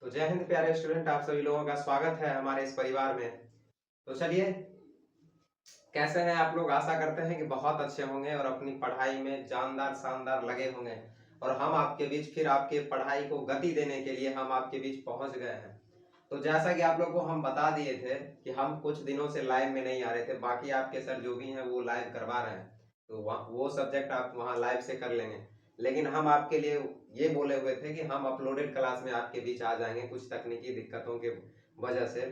तो जय हिंद प्यारे स्टूडेंट, आप सभी लोगों का स्वागत है हमारे इस परिवार में। तो चलिए, कैसे हैं आप लोग? आशा करते हैं कि बहुत अच्छे होंगे और अपनी पढ़ाई में जानदार शानदार लगे होंगे। और हम आपके बीच फिर आपके पढ़ाई को गति देने के लिए हम आपके बीच पहुंच गए हैं। तो जैसा कि आप लोग को हम बता दिए थे कि हम कुछ दिनों से लाइव में नहीं आ रहे थे, बाकी आपके सर जो भी हैं वो लाइव करवा रहे हैं, तो वो सब्जेक्ट आप वहाँ लाइव से कर लेंगे। लेकिन हम आपके लिए ये बोले हुए थे कि हम अपलोडेड क्लास में आपके बीच आ जाएंगे कुछ तकनीकी दिक्कतों के वजह से।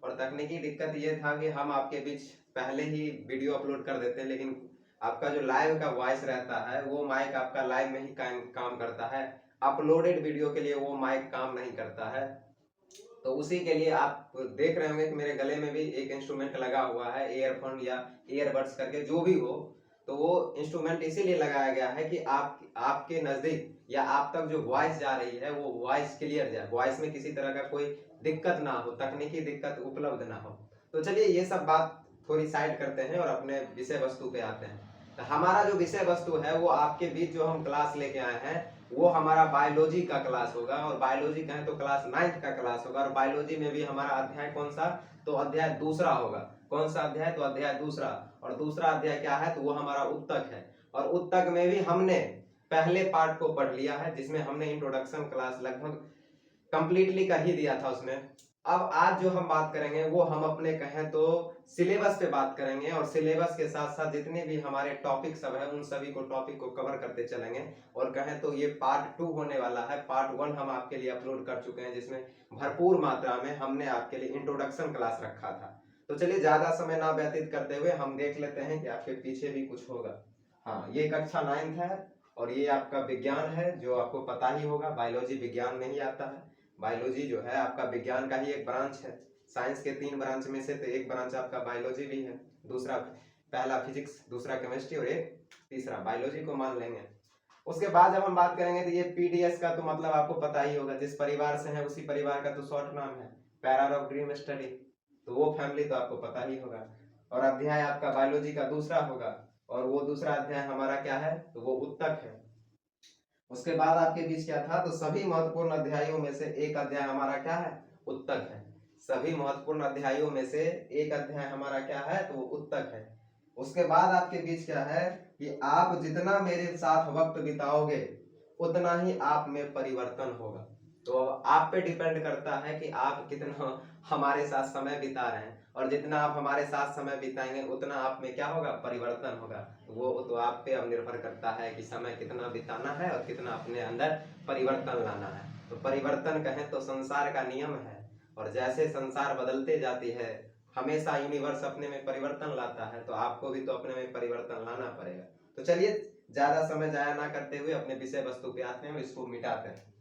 और तकनीकी दिक्कत ये था कि हम आपके बीच पहले ही वीडियो अपलोड कर देते हैं, लेकिन आपका जो लाइव का वॉइस रहता है वो माइक आपका लाइव में ही काम करता है। अपलोडेड वीडियो के लिए वो माइक काम नहीं करता है। तो उसी के लिए आप देख रहे होंगे कि मेरे गले में भी एक इंस्ट्रूमेंट लगा हुआ है, ईयरफोन या ईयरबड्स करके जो भी हो। तो वो इंस्ट्रूमेंट इसीलिए लगाया गया है कि आपके नजदीक या आप तक जो वॉइस जा रही है वो वॉइस क्लियर जाए, वॉइस में किसी तरह का कोई दिक्कत ना हो, तकनीकी दिक्कत उपलब्ध ना हो। तो चलिए ये सब बात थोड़ी साइड करते हैं और अपने विषय वस्तु पे आते हैं। तो हमारा जो विषय वस्तु है वो आपके बीच जो हम क्लास लेके आए हैं वो हमारा बायोलॉजी का क्लास होगा। और बायोलॉजी कहें तो क्लास 9th का क्लास होगा। और बायोलॉजी में भी हमारा अध्याय कौन सा? तो अध्याय दूसरा होगा। कौन सा अध्याय? तो अध्याय दूसरा। और दूसरा अध्याय क्या है? तो वो हमारा उत्तक है। और उत्तक में भी हमने पहले पार्ट को पढ़ लिया है, जिसमें हमने इंट्रोडक्शन क्लास लगभग कंप्लीटली कर ही दिया था उसमें। अब आज जो हम बात करेंगे वो हम अपने कहें तो सिलेबस पे बात करेंगे, और सिलेबस के साथ साथ जितने भी हमारे टॉपिक सब है उन सभी को टॉपिक को कवर करते चलेंगे। और कहें तो ये पार्ट 2 होने वाला है। पार्ट 1 हम आपके लिए अपलोड कर चुके हैं, जिसमें भरपूर मात्रा में हमने आपके लिए इंट्रोडक्शन क्लास रखा था। तो चलिए ज्यादा समय ना व्यतीत करते हुए हम देख लेते हैं कि आपके पीछे भी कुछ होगा। हाँ, ये कक्षा 9th है और ये आपका विज्ञान है, जो आपको पता ही होगा, बायोलॉजी विज्ञान में ही आता है। बायोलॉजी जो है आपका विज्ञान का ही एक ब्रांच है। साइंस के 3 ब्रांच में से तो एक ब्रांच आपका बायोलॉजी भी है। दूसरा, पहला फिजिक्स, दूसरा केमिस्ट्री और एक तीसरा बायोलॉजी को मान लेंगे। उसके बाद जब हम बात करेंगे तो ये पीडीएस का तो मतलब आपको पता ही होगा, जिस परिवार से है उसी परिवार का तो शॉर्ट नाम है, पैरा ऑफ ड्रीम स्टडी। तो वो फैमिली तो आपको पता ही होगा। और अध्याय आपका बायोलॉजी का दूसरा होगा। और वो दूसरा अध्याय हमारा क्या है? तो वो उत्तक है। उसके बाद आपके बीच क्या था? तो सभी महत्वपूर्ण अध्यायों में से एक अध्याय हमारा क्या है? उत्तक है। सभी महत्वपूर्ण अध्यायों में से एक अध्याय हमारा क्या है? तो वो उत्तक है। उसके बाद आपके बीच क्या है कि आप जितना मेरे साथ वक्त बिताओगे उतना ही आप में परिवर्तन होगा। तो अब आप पे डिपेंड करता है कि आप कितना हमारे साथ समय बिता रहे हैं, और जितना आप हमारे साथ समय बिताएंगे उतना आप में क्या होगा? परिवर्तन होगा। तो वो तो आप पे अब निर्भर करता है कि समय कितना बिताना है और कितना अपने अंदर परिवर्तन लाना है। तो परिवर्तन कहें तो संसार का नियम है, और जैसे संसार बदलते जाती है, हमेशा यूनिवर्स अपने में परिवर्तन लाता है, तो आपको भी तो अपने में परिवर्तन लाना पड़ेगा। तो चलिए ज्यादा समय जाया ना करते हुए अपने विषय वस्तु पे आते हैं और इसको मिटाते हैं।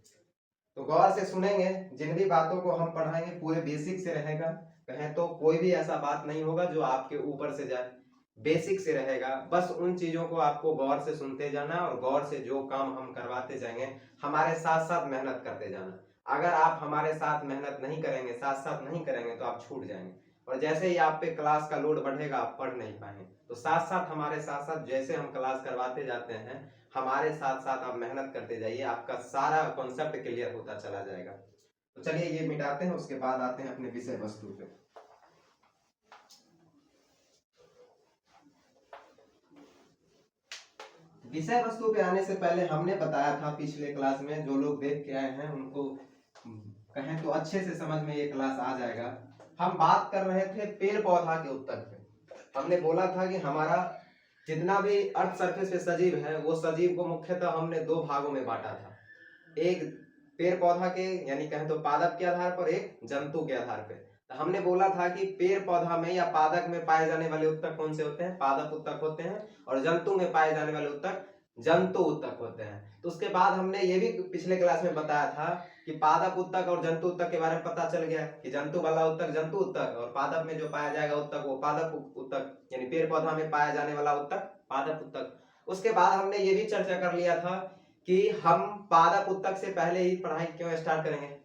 तो गौर से सुनेंगे, जिन भी बातों को हम पढ़ाएंगे पूरे बेसिक से रहेगा। कहें तो कोई भी ऐसा बात नहीं होगा जो आपके ऊपर से जाए, बेसिक से रहेगा। बस उन चीजों को आपको गौर से सुनते जाना और गौर से जो काम हम करवाते जाएंगे हमारे साथ साथ मेहनत करते जाना। अगर आप हमारे साथ मेहनत नहीं करेंगे, साथ साथ नहीं करेंगे, तो आप छूट जाएंगे। और जैसे ही आप पे क्लास का लोड बढ़ेगा आप पढ़ नहीं पाएंगे। तो साथ साथ हमारे साथ साथ जैसे हम क्लास करवाते जाते हैं हमारे साथ साथ आप मेहनत करते जाइए, आपका सारा कॉन्सेप्ट क्लियर होता चला जाएगा। तो चलिए ये मिटाते हैं, उसके बाद आते हैं अपने विषय वस्तु पे। विषय वस्तु पे आने से पहले हमने बताया था पिछले क्लास में, जो लोग देख के आए हैं उनको कहें तो अच्छे से समझ में ये क्लास आ जाएगा। हम बात कर रहे थे पेड़ पौधा के उत्तक पे। हमने बोला था कि हमारा जितना भी अर्थ सरफेस पे सजीव है वो सजीव को मुख्यतः हमने 2 भागों में बांटा था। एक पेड़ पौधा के यानी कहें तो पादप के आधार पर, एक जंतु के आधार पर। तो हमने बोला था कि पेड़ पौधा में या पादप में पाए जाने वाले उत्तक कौन से होते हैं? पादप उत्तक होते हैं। और जंतु में पाए जाने वाले उत्तक जंतु उत्तक होते हैं। तो उसके बाद हमने ये भी पिछले क्लास में बताया था कि पादप उत्तक और जंतु उत्तक के बारे में पता चल गया कि जंतु वाला उत्तक जंतु उत्तक, और पादप में जो पाया जाएगा उत्तक वो पादप उत्तक, यानी पेड़ पौधा में पाया जाने वाला उत्तक पादप उत्तक। उसके बाद हमने ये भी चर्चा कर लिया था कि हम पादप उत्तक से पहले ही पढ़ाई क्यों स्टार्ट करेंगे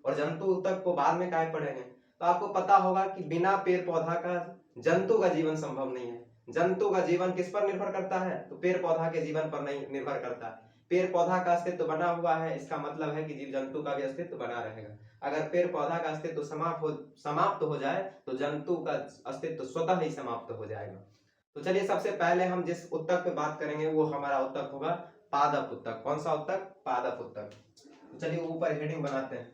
और जंतु उत्तक को बाद में काहे पढ़ेंगे। तो आपको पता होगा कि बिना पेड़ पौधा का जंतु का जीवन संभव नहीं है। जंतु का जीवन किस पर निर्भर करता है? तो पेड़ पौधा के जीवन पर नहीं निर्भर करता। पेड़ पौधा का अस्तित्व बना हुआ है, इसका मतलब है कि जीव जंतु का भी अस्तित्व बना रहेगा। अगर पेड़ पौधा का अस्तित्व समाप्त हो जाए तो जंतु का अस्तित्व स्वतः ही समाप्त हो जाएगा। तो चलिए सबसे पहले हम जिस उत्तक पे बात करेंगे वो हमारा उत्तक होगा पादप उत्तक। कौन सा उत्तक? पादप उत्तक। तो चलिए ऊपर हेडिंग बनाते हैं।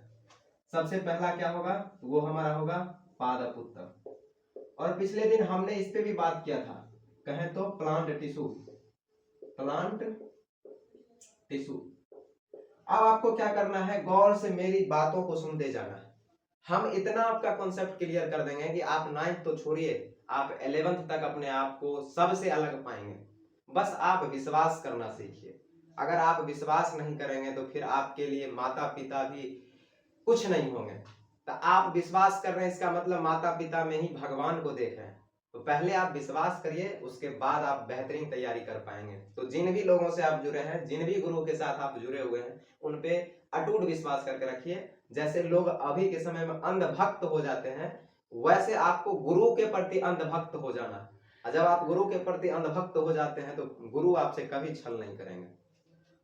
सबसे पहला क्या होगा? वो हमारा होगा पादप उत्तक। और पिछले दिन हमने इस पे भी बात किया था, कहें तो प्लांट टिश्यू। Plant tissue. अब आपको क्या करना है, गौर से मेरी बातों को सुनते जाना है। हम इतना आपका कॉन्सेप्ट क्लियर कर देंगे कि आप 9th तो छोड़िए, आप 11th तक अपने आप को सबसे अलग पाएंगे। बस आप विश्वास करना सीखिए। अगर आप विश्वास नहीं करेंगे तो फिर आपके लिए माता पिता भी कुछ नहीं होंगे। तो आप विश्वास कर रहे हैं, इसका मतलब माता पिता में ही भगवान को देख रहे हैं। तो पहले आप विश्वास करिए, उसके बाद आप बेहतरीन तैयारी कर पाएंगे। तो जिन भी लोगों से आप जुड़े हैं, जिन भी गुरु के साथ आप जुड़े हुए हैं, उन पे अटूट विश्वास करके रखिए। जैसे लोग अभी के समय में अंधभक्त हो जाते हैं, वैसे आपको गुरु के प्रति अंधभक्त हो जाना है। जब आप गुरु के प्रति अंधभक्त हो जाते हैं तो गुरु आपसे कभी छल नहीं करेंगे।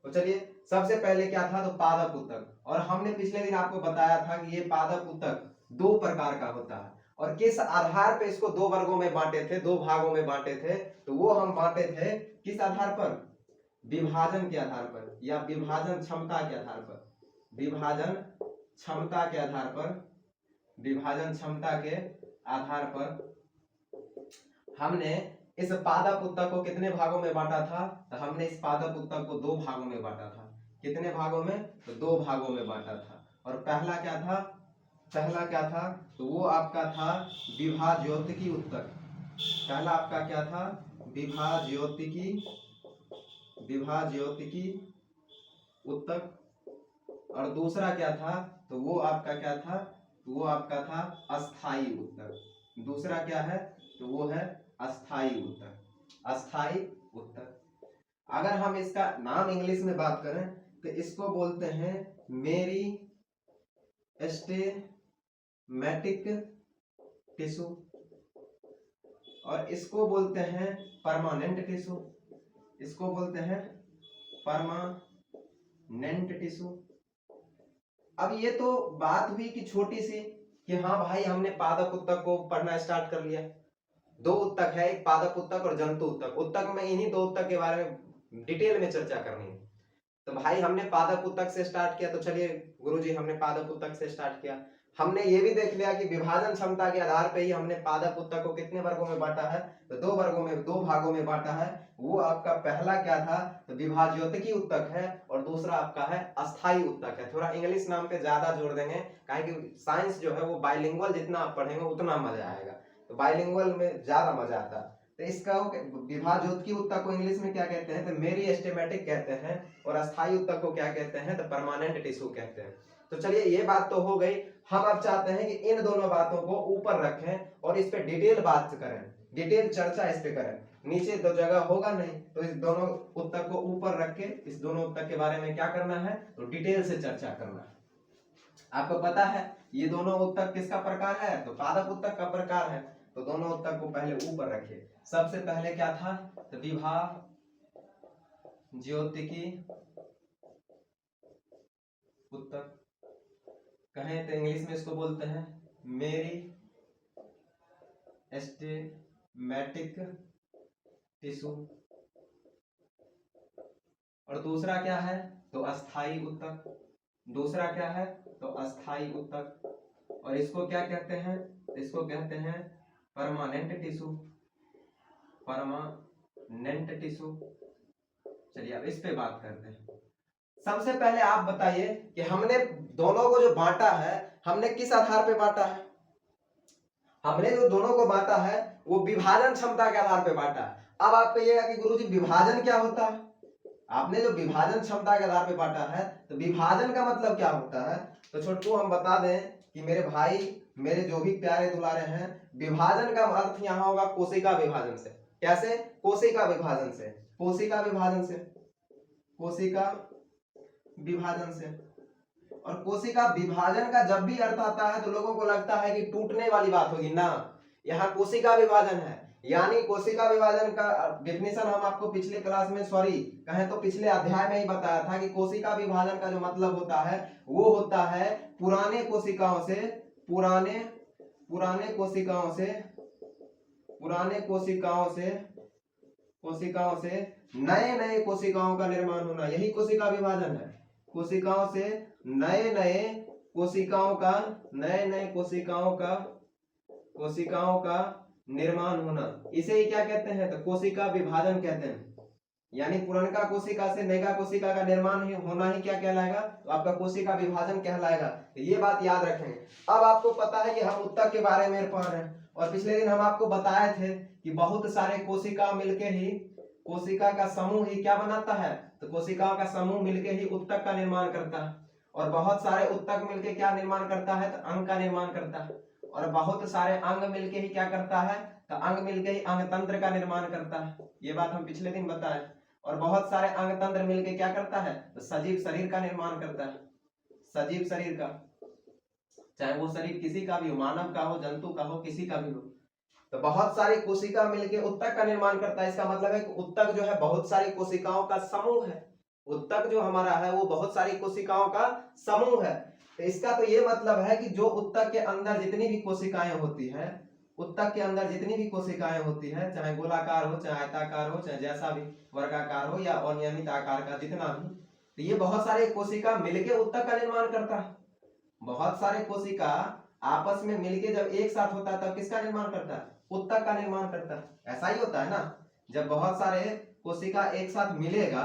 तो चलिए सबसे पहले क्या था, तो पादप उत्तक। और हमने पिछले दिन आपको बताया था कि ये पादप उत्तक 2 प्रकार का होता है और किस आधार पे इसको 2 वर्गों में बांटे थे, 2 भागों में बांटे थे। तो वो हम बांटे थे किस आधार पर? विभाजन के आधार पर या विभाजन क्षमता के आधार पर। विभाजन क्षमता के आधार पर, विभाजन क्षमता के आधार पर हमने इस पादप उत्तक को कितने भागों में बांटा था? तो हमने इस पादप उत्तक को 2 भागों में बांटा था। कितने भागों में? तो 2 भागों में बांटा था। और पहला क्या था? पहला क्या था? तो वो आपका था विभाज्योतिकी उत्तक। पहला आपका क्या था? विभाज्योतिकी उत्तक। और दूसरा क्या था? तो वो आपका क्या था? तो वो आपका था अस्थाई उत्तक। दूसरा क्या है? तो वो है अस्थाई उत्तक। अस्थाई उत्तक। अगर हम इसका नाम इंग्लिश में बात करें तो इसको बोलते हैं मेरी एस्टेमेटिक टिश्यू और इसको बोलते हैं परमानेंट टिश्यू। इसको बोलते हैं परमानेंट टिश्यू। अब ये तो बात हुई कि छोटी सी कि हाँ भाई हमने पादप उत्तक को पढ़ना स्टार्ट कर लिया। 2 उत्तक है, एक पादप उत्तक और जंतु उत्तक। उत्तक में इन्हीं 2 उत्तक के बारे में डिटेल में चर्चा करनी है। तो भाई हमने पादप उत्तक से स्टार्ट किया, तो चलिए गुरुजी हमने पादप उत्तक से स्टार्ट किया। हमने ये भी देख लिया कि विभाजन क्षमता के आधार पे ही हमने पादप उत्तक को कितने वर्गों में बांटा है? तो 2 वर्गों में, 2 भागों में बांटा है। वो आपका पहला क्या था? तो विभाज्योतिकी उत्तक है और दूसरा आपका है अस्थाई उत्तक है। थोड़ा इंग्लिश नाम पे ज्यादा जोड़ देंगे, काहे कि साइंस जो है वो बाइलिंगुअल जितना आप पढ़ेंगे उतना मजा आएगा। तो बाइलिंगुअल में ज्यादा मजा आता है। तो इसका विभाज्योतिकी उत्तक को इंग्लिश में क्या कहते हैं? तो मेरी एस्टेमेटिक कहते हैं। और अस्थाई उत्तक को क्या कहते हैं? तो परमानेंट टिश्यू कहते हैं। तो चलिए ये बात तो हो गई। हम अब चाहते हैं कि इन दोनों बातों को ऊपर रखें और इस पे डिटेल बात करें, डिटेल चर्चा इस पे करें। नीचे तो जगह होगा नहीं, तो इस दोनों उत्तक को ऊपर रख के इस दोनों उत्तक के बारे में क्या करना है? तो डिटेल से चर्चा करना है। आपको पता है ये दोनों उत्तक किसका प्रकार है? तो पादप उत्तक का प्रकार है। तो दोनों उत्तक को पहले ऊपर रखिए। सबसे पहले क्या था? तो विभाज्योतिकी उत्तक, कहें तो इंग्लिश में इसको बोलते हैं मेरी एस्टेमेटिक टिश्यू। और दूसरा क्या है? तो अस्थाई उत्तक। दूसरा क्या है? तो अस्थाई उत्तक। और इसको क्या कहते हैं? इसको कहते हैं परमानेंट टिश्यू। Permanent tissue. चलिए अब इस पे बात करते हैं। सबसे पहले आप बताइए कि हमने दोनों को जो बांटा है, हमने किस आधार पे बांटा है? हमने जो दोनों को बांटा है वो विभाजन क्षमता के आधार पे बांटा है। अब आप कहिएगा कि गुरुजी विभाजन क्या होता है? आपने जो विभाजन क्षमता के आधार पे बांटा है, तो विभाजन का मतलब क्या होता है? तो छोटू हम बता दें कि मेरे भाई, मेरे जो भी प्यारे दुलारे हैं, विभाजन का अर्थ यहाँ होगा कोशिका विभाजन से। कैसे? कोशिका विभाजन से। कोशिका विभाजन से। कोशिका विभाजन से। और कोशिका विभाजन का जब भी अर्थ आता है तो लोगों को लगता है कि टूटने वाली बात होगी ना। यहाँ कोशिका विभाजन है, यानी कोशिका विभाजन का डेफिनेशन हम आपको पिछले क्लास में कहें तो पिछले अध्याय में ही बताया था कि कोशिका विभाजन का जो मतलब होता है वो होता है पुराने कोशिकाओं से पुराने कोशिकाओं से नए नए कोशिकाओं का निर्माण होना, यही कोशिका विभाजन है। कोशिकाओं से नए नए कोशिकाओं का निर्माण होना, इसे ही क्या कहते हैं? तो कोशिका विभाजन कहते हैं। यानी पुरनका कोशिका से नया कोशिका का निर्माण होना ही क्या कहलाएगा? तो आपका कोशिका विभाजन कहलाएगा। तो ये बात याद रखेंगे। अब आपको पता है कि हम ऊतक के बारे में पढ़ रहे हैं और पिछले दिन हम आपको बताए थे कि बहुत सारे कोशिका मिलके ही कोशिका का समूह ही क्या बनाता है? तो कोशिकाओं का समूह मिलके ही ऊतक का निर्माण करता है और बहुत सारे ऊतक मिलके क्या निर्माण करता है? तो अंग का निर्माण करता है और बहुत सारे अंग मिलके ही क्या करता है? तो अंग मिलके ही अंग तंत्र का निर्माण करता है। ये बात हम पिछले दिन बताए। और बहुत सारे अंग तंत्र मिलके क्या करता है? तो सजीव शरीर का निर्माण करता है। सजीव शरीर का, चाहे वो शरीर किसी का भी हो, मानव का हो, जंतु का हो, किसी का भी हो। तो बहुत सारी कोशिका मिलके ऊतक का निर्माण करता है। इसका मतलब है कि ऊतक जो है बहुत सारी कोशिकाओं का समूह है। ऊतक जो हमारा है वो बहुत सारी कोशिकाओं का समूह है। तो इसका तो ये मतलब है कि जो ऊतक के अंदर जितनी भी कोशिकाएं होती है, ऊतक के अंदर जितनी भी कोशिकाएं होती है, चाहे गोलाकार हो, चाहे आयताकार हो, चाहे जैसा भी वर्गाकार हो या अनियमित आकार का जितना भी, तो ये बहुत सारे कोशिका मिलके ऊतक का निर्माण करता है। बहुत सारे कोशिका आपस में मिलके जब एक साथ होता है तब किसका निर्माण करता है? ऊतक का निर्माण करता है। ऐसा ही होता है ना, जब बहुत सारे कोशिका एक साथ मिलेगा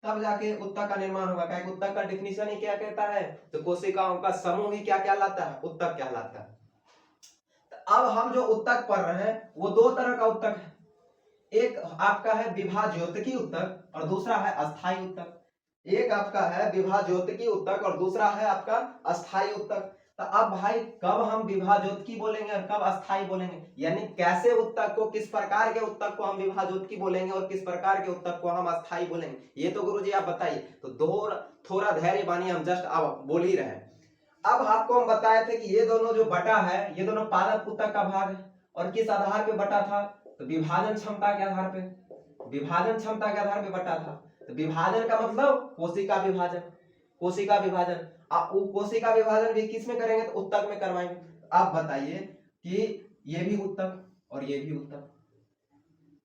तब जाके ऊतक का निर्माण होगा। क्या ऊतक का डिफिनीशन ही क्या कहता है? तो कोशिकाओं का समूह ही क्या कहलाता है? ऊतक कहलाता है। तो अब हम जो ऊतक पढ़ रहे हैं वो दो तरह का ऊतक है। एक आपका है विभाज्योतकी ऊतक और दूसरा है अस्थायी ऊतक। एक आपका है विभाज्योतकी ऊतक और दूसरा है आपका अस्थायी ऊतक। तो अब भाई कब हम विभाज्योतकी बोलेंगे और कब अस्थायी बोलेंगे? यानी कैसे ऊतक को, किस प्रकार के ऊतक को हम विभाज्योतकी बोलेंगे और किस प्रकार के ऊतक को हम अस्थायी बोलेंगे, ये तो गुरुजी आप बताइए। तो थोड़ा धैर्य बानी, हम जस्ट अब बोल ही रहे हैं। अब आपको हम बताए थे कि ये दोनों जो बटा है ये दोनों पादप ऊतक का भाग है। और किस आधार पे बटा था? तो विभाजन क्षमता के आधार पे, विभाजन क्षमता के आधार पे बटा था। तो विभाजन का मतलब कोशिका विभाजन। कोशिका विभाजन, आप कोशिका विभाजन भी किस में करेंगे? तो ऊतक में करवाएंगे। आप बताइए कि ये भी ऊतक और ये भी ऊतक,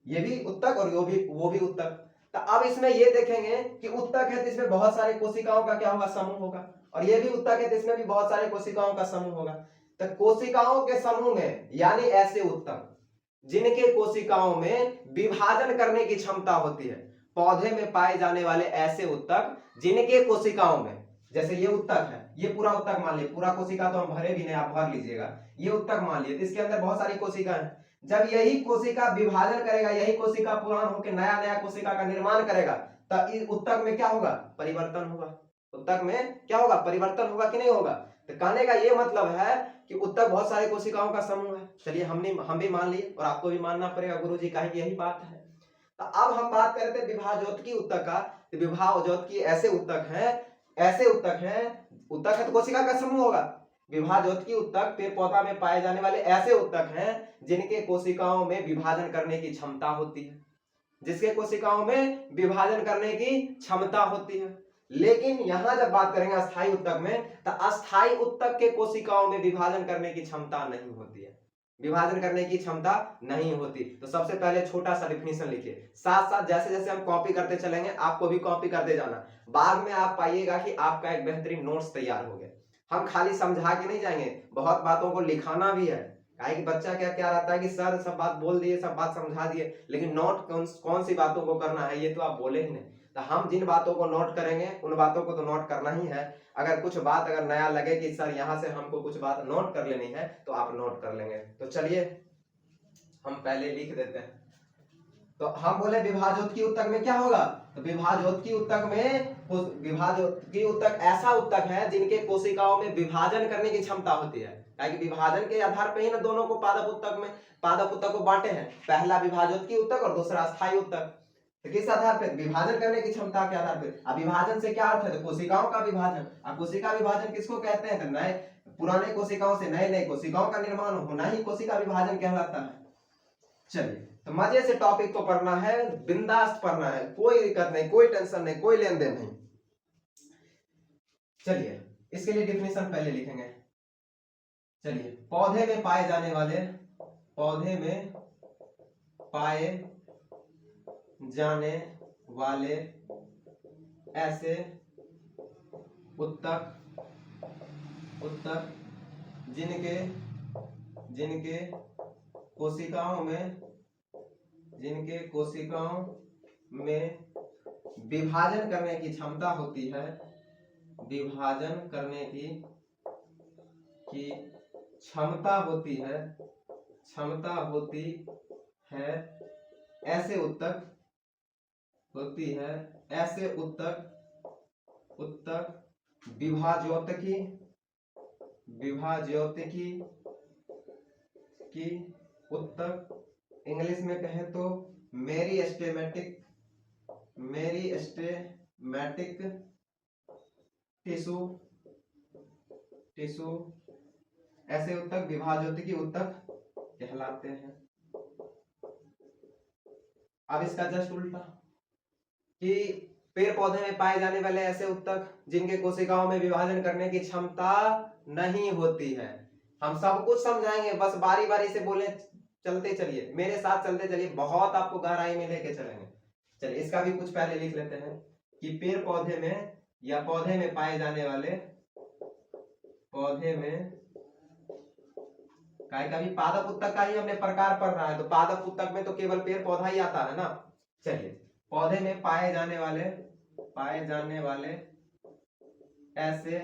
ये भी ऊतक और वो भी ऊतक। तो अब इसमें ये देखेंगे कि ऊतक है तो इसमें बहुत सारे कोशिकाओं का क्या होगा? समूह होगा। और ये भी ऊतक है तो इसमें भी बहुत सारे कोशिकाओं का समूह होगा। तो कोशिकाओं के समूह में, यानी ऐसे ऊतक जिनके कोशिकाओं में विभाजन करने की क्षमता होती है, पौधे में पाए जाने वाले ऐसे ऊतक जिनके कोशिकाओं में, जैसे ये ऊतक है, ये पूरा ऊतक मान लीजिए, पूरा कोशिका तो हम भरे भी नहीं, आप भर लीजिएगा। ये ऊतक मान लीजिए, इसके अंदर बहुत सारी कोशिका है। जब यही कोशिका विभाजन करेगा, यही कोशिका पुरान होकर नया नया कोशिका का निर्माण करेगा, तब इस ऊतक में क्या होगा? परिवर्तन होगा। ऊतक में क्या होगा? परिवर्तन होगा कि नहीं होगा? तो कहने का ये मतलब है कि ऊतक बहुत सारे कोशिकाओं का समूह है। चलिए हम भी मान लिए और आपको भी मानना पड़ेगा गुरुजी, कहेंगे यही बात है। तो अब हम बात करते हैं विभाज्योतकी ऊतक का। तो विभाज्योतकी ऐसे ऊतक हैं, ऊतक है तो कोशिका का समूह होगा। विभाज्योतकी ऊतक पेड़ पौधा में पाए जाने वाले ऐसे ऊतक हैं जिनके कोशिकाओं में विभाजन करने की क्षमता होती है, जिसके कोशिकाओं में विभाजन करने की क्षमता होती है। लेकिन यहां जब बात करेंगे अस्थायी ऊतक में, तो अस्थायी ऊतक के कोशिकाओं में विभाजन करने की क्षमता नहीं होती है, विभाजन करने की क्षमता नहीं होती। तो सबसे पहले छोटा सा डिफिनीशन लिखिए, साथ साथ जैसे जैसे हम कॉपी करते चलेंगे आपको भी कॉपी करते जाना। बाद में आप पाइएगा कि आपका एक बेहतरीन नोट्स तैयार हो गया। हम खाली समझा के नहीं जाएंगे, बहुत बातों को लिखाना भी है। काहे कि बच्चा क्या क्या रहता है कि सर सब बात बोल दिए, सब बात समझा दिए, लेकिन नोट कौन सी बातों को करना है ये तो आप बोले ही नहीं। तो हम जिन बातों को नोट करेंगे उन बातों को तो नोट करना ही है। अगर कुछ बात अगर नया लगे कि सर यहाँ से हमको कुछ बात नोट कर लेनी है तो आप नोट कर लेंगे। तो चलिए हम पहले लिख देते हैं। तो हम बोले विभाज्योतकी ऊतक में क्या होगा? तो विभाज्योतकी ऊतक ऐसा ऊतक है जिनके कोशिकाओं में विभाजन करने की क्षमता होती है। कि विभाजन के आधार पर ही ना दोनों को पादप ऊतक को बांटे हैं, पहला विभाज्योतकी ऊतक और दूसरा अस्थायी ऊतक। तो किस आधार पर? विभाजन करने की क्षमता के आधार पर। अब विभाजन से क्या अर्थ है? तो कोशिकाओं का विभाजन। अब कोशिका विभाजन किसको कहते हैं? तो नए पुराने कोशिकाओं से नए नए कोशिकाओं का निर्माण होना ही कोशिका विभाजन कहलाता है। चलिए, तो मजे से टॉपिक को पढ़ना है, बिंदास पढ़ना है, कोई दिक्कत नहीं, कोई टेंशन नहीं, कोई लेन देन नहीं। चलिए, इसके लिए डिफिनेशन पहले लिखेंगे। चलिए, पौधे में पाए जाने वाले, पौधे में पाए जाने वाले ऐसे उत्तक जिनके कोशिकाओं में विभाजन करने की क्षमता होती है, विभाजन करने की क्षमता होती है ऐसे उत्तक विभाज्योतिकी की उत्तक, इंग्लिश में कहें तो मेरिस्टेमेटिक टिश्यू, ऐसे उत्तक विभाज्योतिकी उत्तक कहलाते हैं। अब इसका जस्ट उल्टा, कि पेड़ पौधे में पाए जाने वाले ऐसे उत्तक जिनके कोशिकाओं में विभाजन करने की क्षमता नहीं होती है। हम सब कुछ समझाएंगे, बस बारी बारी से बोले, चलते चलिए, मेरे साथ चलते चलिए, बहुत आपको गहराई में लेके चलेंगे। चलिए, इसका भी कुछ पहले लिख लेते हैं कि पेड़ पौधे में या पौधे में पाए जाने वाले, पौधे में का भी पादप उत्तक का ही हमने प्रकार पढ़ रहा है, तो पादप उत्तक में तो केवल पेड़ पौधा ही आता है ना। चलिए, पौधे में पाए जाने वाले ऐसे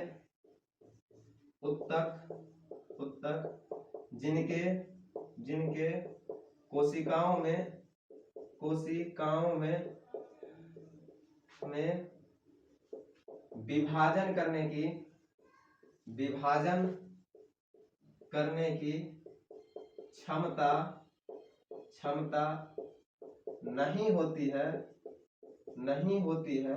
उत्तक जिनके कोशिकाओं में विभाजन करने की क्षमता नहीं होती है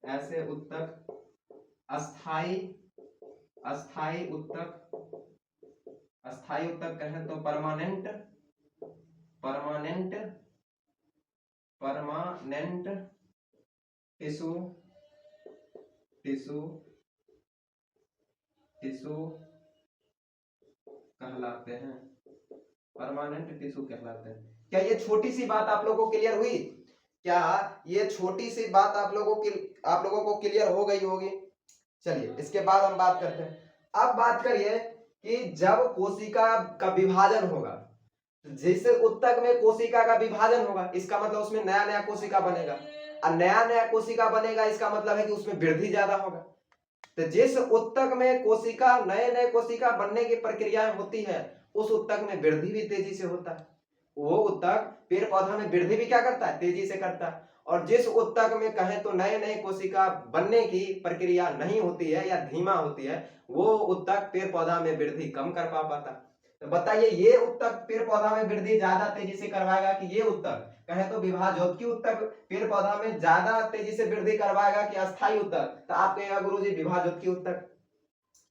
ऐसे उत्तक अस्थाई उत्तक कहें तो परमानेंट टिश्यू कहलाते हैं, परमानेंट टिश्यू कहलाते हैं। क्या ये छोटी सी बात आप लोगों को क्लियर हुई? क्या ये छोटी सी बात आप लोगों को क्लियर हो गई होगी? चलिए, इसके बाद हम बात करते हैं। अब बात करिए कि जब कोशिका का विभाजन होगा, जिस उत्तक में कोशिका का विभाजन होगा, इसका मतलब उसमें नया नया कोशिका बनेगा, और नया नया कोशिका बनेगा इसका मतलब है कि उसमें वृद्धि ज्यादा होगा। तो जिस उत्तक में कोशिका नए नए कोशिका बनने की प्रक्रिया होती है, उस उत्तक में वृद्धि भी तेजी से होता है। वो उत्तक पेड़ पौधा में वृद्धि भी क्या करता है? तेजी से करता है। और जिस उत्तक में कहें तो नए नए कोशिका बनने की प्रक्रिया नहीं होती है या धीमा होती है, वो उत्तक पेड़ पौधा में वृद्धि कम कर पाता। तो बताइए, ये उत्तक पेड़ पौधा में वृद्धि ज्यादा तेजी से करवाएगा कि ये उत्तक कहें तो विभाज्योतिकी उत्तक पेड़ पौधा में ज्यादा तेजी से वृद्धि करवाएगा कि अस्थायी उत्तक? तो आप कहेगा गुरुजी विभाज्योतिकी उत्तक।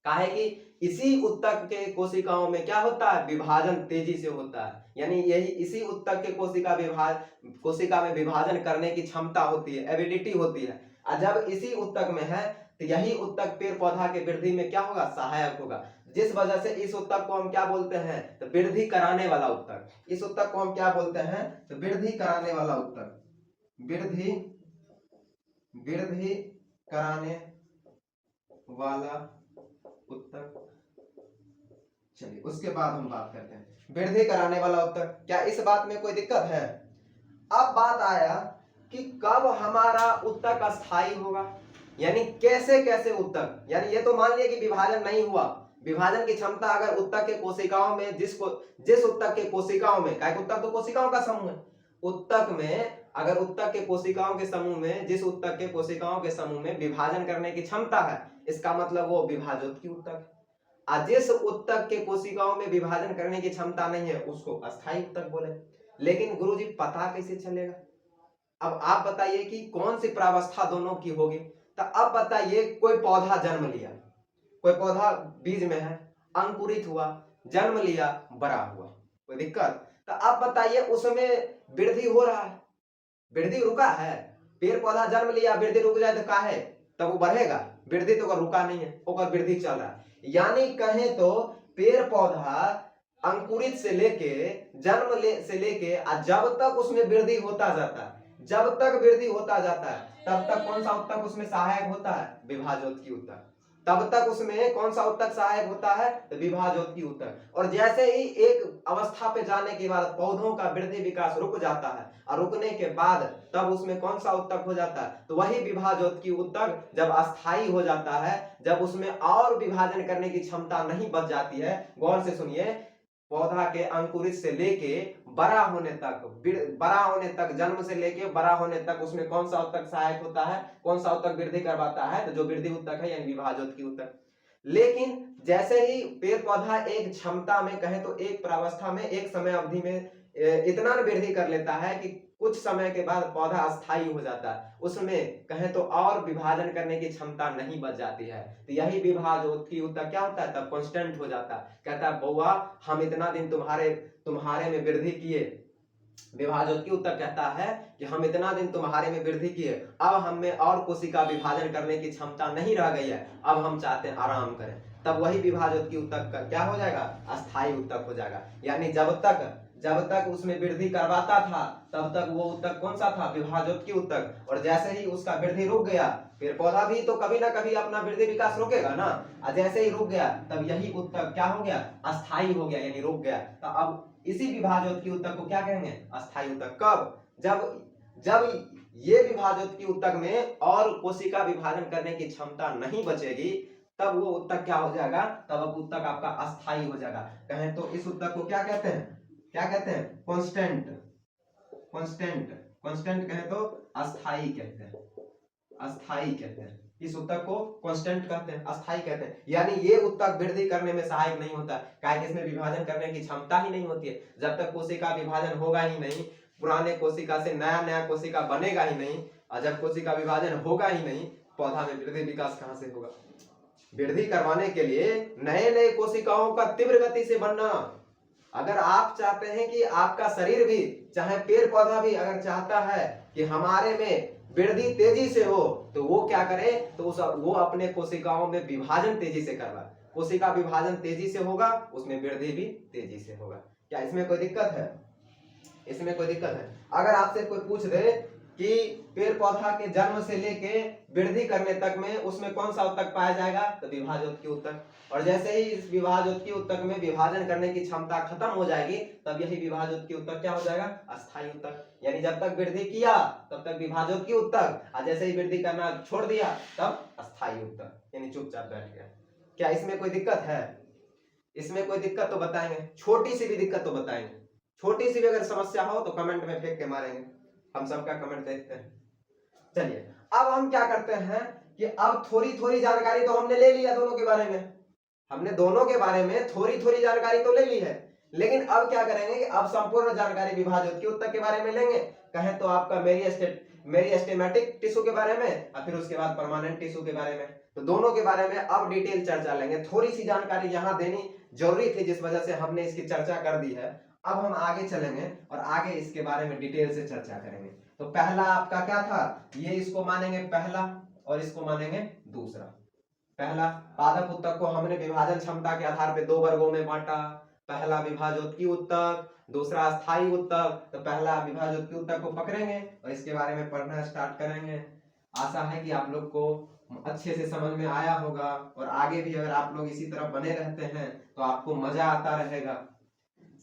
काहे कि इसी उत्तक के कोशिकाओं में क्या होता है? विभाजन तेजी से होता है, यानी यही इसी उत्तक के कोशिका में विभाजन करने की क्षमता होती है, एबिलिटी होती है। और जब इसी उत्तक में है तो यही उत्तक पेड़ पौधा के वृद्धि में क्या होगा? सहायक होगा। जिस वजह से इस उत्तक को हम क्या बोलते हैं? तो वृद्धि कराने वाला उत्तक। इस उत्तक को हम क्या बोलते हैं? तो वृद्धि कराने वाला उत्तक, वृद्धि कराने वाला उत्तक। चलिए, उसके बाद हम बात करते हैं वृद्धि कराने वाला उत्तक। क्या इस बात में कोई दिक्कत है? अब बात आया कि कब हमारा उत्तक अस्थायी होगा, यानी कैसे कैसे उत्तक, यानी ये तो मान लिया कि विभाजन नहीं हुआ, विभाजन की क्षमता अगर उत्तक के कोशिकाओं में जिस उत्तक के कोशिकाओं में, क्या उत्तक तो कोशिकाओं का समूह है, उत्तक में अगर उत्तक के कोशिकाओं के समूह में, जिस उत्तक के कोशिकाओं के समूह में विभाजन करने की क्षमता है, इसका मतलब वो विभाज्योतिकी उत्तक। जिस उत्तक के कोशिकाओं में विभाजन करने की क्षमता नहीं है, उसको अस्थायी उत्तक बोले। लेकिन गुरुजी पता कैसे चलेगा? अब आप बताइए कि कौन सी प्रावस्था दोनों की होगी। तो अब बताइए, कोई पौधा जन्म लिया, कोई पौधा बीज में है, अंकुरित हुआ, जन्म लिया, बड़ा हुआ, कोई दिक्कत? तो अब बताइए उसमें वृद्धि हो रहा है, वृद्धि रुका है? पेड़ पौधा जन्म लिया, वृद्धि रुक जाए तो काहे? तब वो बढ़ेगा? वृद्धि तो रुका नहीं है, ओकर वृद्धि चल रहा है। यानी कहें तो पेड़ पौधा अंकुरित से लेके से लेके जब तक उसमें वृद्धि होता जाता है, जब तक वृद्धि होता जाता है, तब तक कौन सा उत्तक उसमें सहायक होता है? विभाजोत्की उत्तक। तब तक उसमें कौन सा उत्तक सहायक होता है? तो विभाजोत्की उत्तक। और जैसे ही एक अवस्था पे जाने के बाद पौधों का वृद्धि विकास रुक जाता है और रुकने के बाद तब उसमें कौन सा उत्तक हो जाता है? तो वही विभाजोत्की उत्तक जब अस्थाई हो जाता है, जब उसमें और विभाजन करने की क्षमता नहीं बच जाती है। गौर से सुनिए, पौधा के अंकुरित से लेके बड़ा होने तक, जन्म से लेके बड़ा होने तक उसमें कौन सा उत्तक सहायक होता है? कौन सा उत्तक वृद्धि करवाता है? तो जो वृद्धि उत्तक है यानी विभाजोत्की उत्तक। लेकिन जैसे ही पेड़ पौधा एक क्षमता में, कहे तो एक प्रावस्था में, एक समय अवधि में इतना वृद्धि कर लेता है कि कुछ समय के बाद पौधा अस्थायी हो जाता है, उसमें कहें तो और विभाजन करने की क्षमता नहीं बच जाती है। तो यही विभाजोत्की उत्तक क्या होता है? तब कांस्टेंट हो जाता है। कहता है बउआ हम इतना दिन तुम्हारे में वृद्धि किए। विभाजोत्की उत्तक कहता है कि हम इतना दिन तुम्हारे में वृद्धि किए, अब हम में और कोशिका विभाजन करने की क्षमता नहीं रह गई है, अब हम चाहते हैं आराम करें। तब वही विभाजोत्की उत्तक का क्या हो जाएगा? अस्थायी उत्तक हो जाएगा। यानी जब तक उसमें वृद्धि करवाता था तब तक वो उत्तक कौन सा था? विभाजोत्की उत्तक। और जैसे ही उसका वृद्धि रुक गया, पेड़ पौधा भी तो कभी ना कभी अपना वृद्धि विकास रोकेगा ना, और जैसे ही रुक गया तब यही उत्तक क्या हो गया? अस्थायी हो गया, यानी रुक गया। तो अब इसी विभाजोत्की उत्तक को क्या कहेंगे? अस्थायी उत्तक। कब? जब ये विभाजोत्की उत्तक में और कोशिका विभाजन करने की क्षमता नहीं बचेगी, तब वो उत्तक क्या हो जाएगा? तब उत्तक आपका अस्थायी हो जाएगा। कहें तो इस उत्तक को क्या कहते हैं? क्या कहते हैं? कांस्टेंट। कांस्टेंट कहें तो अस्थायी कहते हैं, अस्थायी कहते हैं। इस उत्तक को कांस्टेंट कहते हैं, अस्थायी कहते हैं। यानी ये उत्तक वृद्धि करने में सहायक नहीं होता, काहे इसमें विभाजन करने की क्षमता ही नहीं होती है। जब तक कोशिका विभाजन होगा ही नहीं, पुराने कोशिका से नया कोशिका बनेगा ही नहीं, और जब कोशिका विभाजन होगा ही नहीं, पौधा में वृद्धि विकास कहां से होगा? वृद्धि करवाने के लिए नए कोशिकाओं का तीव्र गति से बनना। अगर आप चाहते हैं कि आपका शरीर भी, चाहे पेड़ पौधा भी अगर चाहता है कि हमारे में वृद्धि तेजी से हो, तो वो क्या करे? तो वो अपने कोशिकाओं में विभाजन तेजी से करवाए। कोशिका विभाजन तेजी से होगा, उसमें वृद्धि भी तेजी से होगा। क्या इसमें कोई दिक्कत है? इसमें कोई दिक्कत है? अगर आपसे कोई पूछ दे कि पेड़ पौधा के जन्म से लेके वृद्धि करने तक में उसमें कौन सा उत्तक पाया जाएगा? तो विभाजोत्की उत्तक। और जैसे ही इस विभाजोत्की उत्तक में विभाजन करने की क्षमता खत्म हो जाएगी, तब यही विभाजोत्की उत्तक क्या हो जाएगा? अस्थायी उत्तक। यानी जब तक वृद्धि किया तब तक विभाजोत्की उत्तक, और जैसे ही वृद्धि करना छोड़ दिया तब अस्थायी उत्तक, यानी चुपचाप बैठ गया। क्या इसमें कोई दिक्कत है? इसमें कोई दिक्कत तो बताएंगे, छोटी सी भी दिक्कत तो बताएंगे। छोटी सी भी अगर समस्या हो तो कमेंट में फेंक के मारेंगे, हम सबका कमेंट देखते हैं। चलिए अब हम क्या करते हैं कि अब थोड़ी जानकारी तो हमने ले लिया दोनों के बारे में, हमने दोनों के बारे में थोड़ी जानकारी तो ले ली है, लेकिन अब क्या करेंगे कि अब संपूर्ण जानकारी विभाजोत्की उत्तक के बारे में लेंगे। कहें तो आपका मेरिस्टेमेटिक टिश्यू के बारे में, और फिर उसके बाद परमानेंट टिश्यू के बारे में। तो दोनों के बारे में अब डिटेल चर्चा लेंगे। थोड़ी सी जानकारी यहाँ देनी जरूरी थी, जिस वजह से हमने इसकी चर्चा कर दी है। अब हम आगे चलेंगे और आगे इसके बारे में डिटेल से चर्चा करेंगे। तो पहला आपका क्या था? ये इसको मानेंगे पहला और इसको मानेंगे दूसरा। पहला पादप उत्तक को हमने विभाजन क्षमता के आधार पर दो वर्गों में बांटा। पहला विभाजोत्की उत्तक, दूसरा अस्थायी उत्तक। तो पहला विभाजोत्की उत्तक को पकड़ेंगे और इसके बारे में पढ़ना स्टार्ट करेंगे। आशा है कि आप लोग को अच्छे से समझ में आया होगा, और आगे भी अगर आप लोग इसी तरह बने रहते हैं तो आपको मजा आता रहेगा।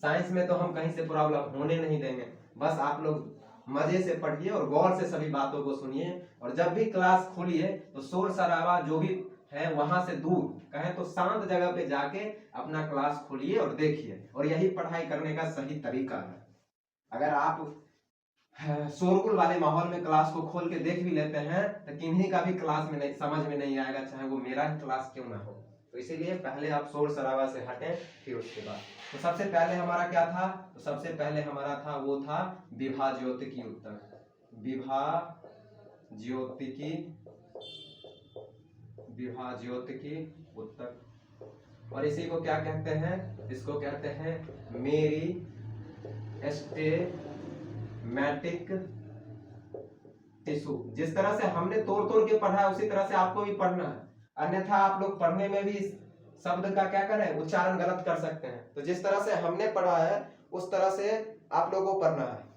साइंस में तो हम कहीं से प्रॉब्लम होने नहीं देंगे, बस आप लोग मजे से पढ़िए और गौर से सभी बातों को सुनिए। और जब भी क्लास खोलिए तो शोर शराबा जो भी है वहां से दूर, कहें तो शांत जगह पे जाके अपना क्लास खोलिए और देखिए, और यही पढ़ाई करने का सही तरीका है। अगर आप शोरगुल वाले माहौल में क्लास को खोल के देख भी लेते हैं तो किन्हीं का भी क्लास में नहीं समझ में नहीं आएगा, चाहे वो मेरा ही क्लास क्यों ना हो। तो इसीलिए पहले आप शोर शराबा से हटें, फिर उसके बाद। तो सबसे पहले हमारा क्या था? तो सबसे पहले हमारा था वो था विभाज्योतिकी उत्तक। विभाज्योतिकी उत्तक। और इसी को क्या कहते हैं, इसको कहते हैं मेरिस्टेमेटिक टिश्यू। जिस तरह से हमने तोड़ तोड़ के पढ़ा है उसी तरह से आपको भी पढ़ना है, अन्यथा आप लोग पढ़ने में भी इस शब्द का क्या करें, उच्चारण गलत कर सकते हैं। तो जिस तरह से हमने पढ़ा है उस तरह से आप लोगों को पढ़ना है।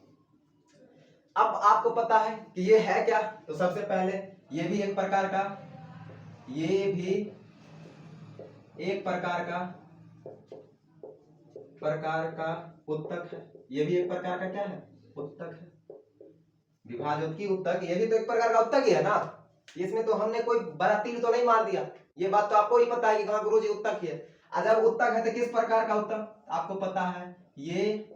अब आपको पता है कि ये है क्या, तो सबसे पहले ये भी एक प्रकार का, ये भी एक प्रकार का उत्तक है। ये भी एक प्रकार का क्या है, उत्तक है। विभाजोत्की उत्तक, ये भी तो एक प्रकार का उत्तक ही है ना। इसमें तो हमने कोई बड़ा तीर तो नहीं मार दिया, ये बात तो आपको ही पता है कि हाँ गुरुजी उत्तक ही है। जब उत्तक है तो किस प्रकार का उत्तक आपको पता है, ये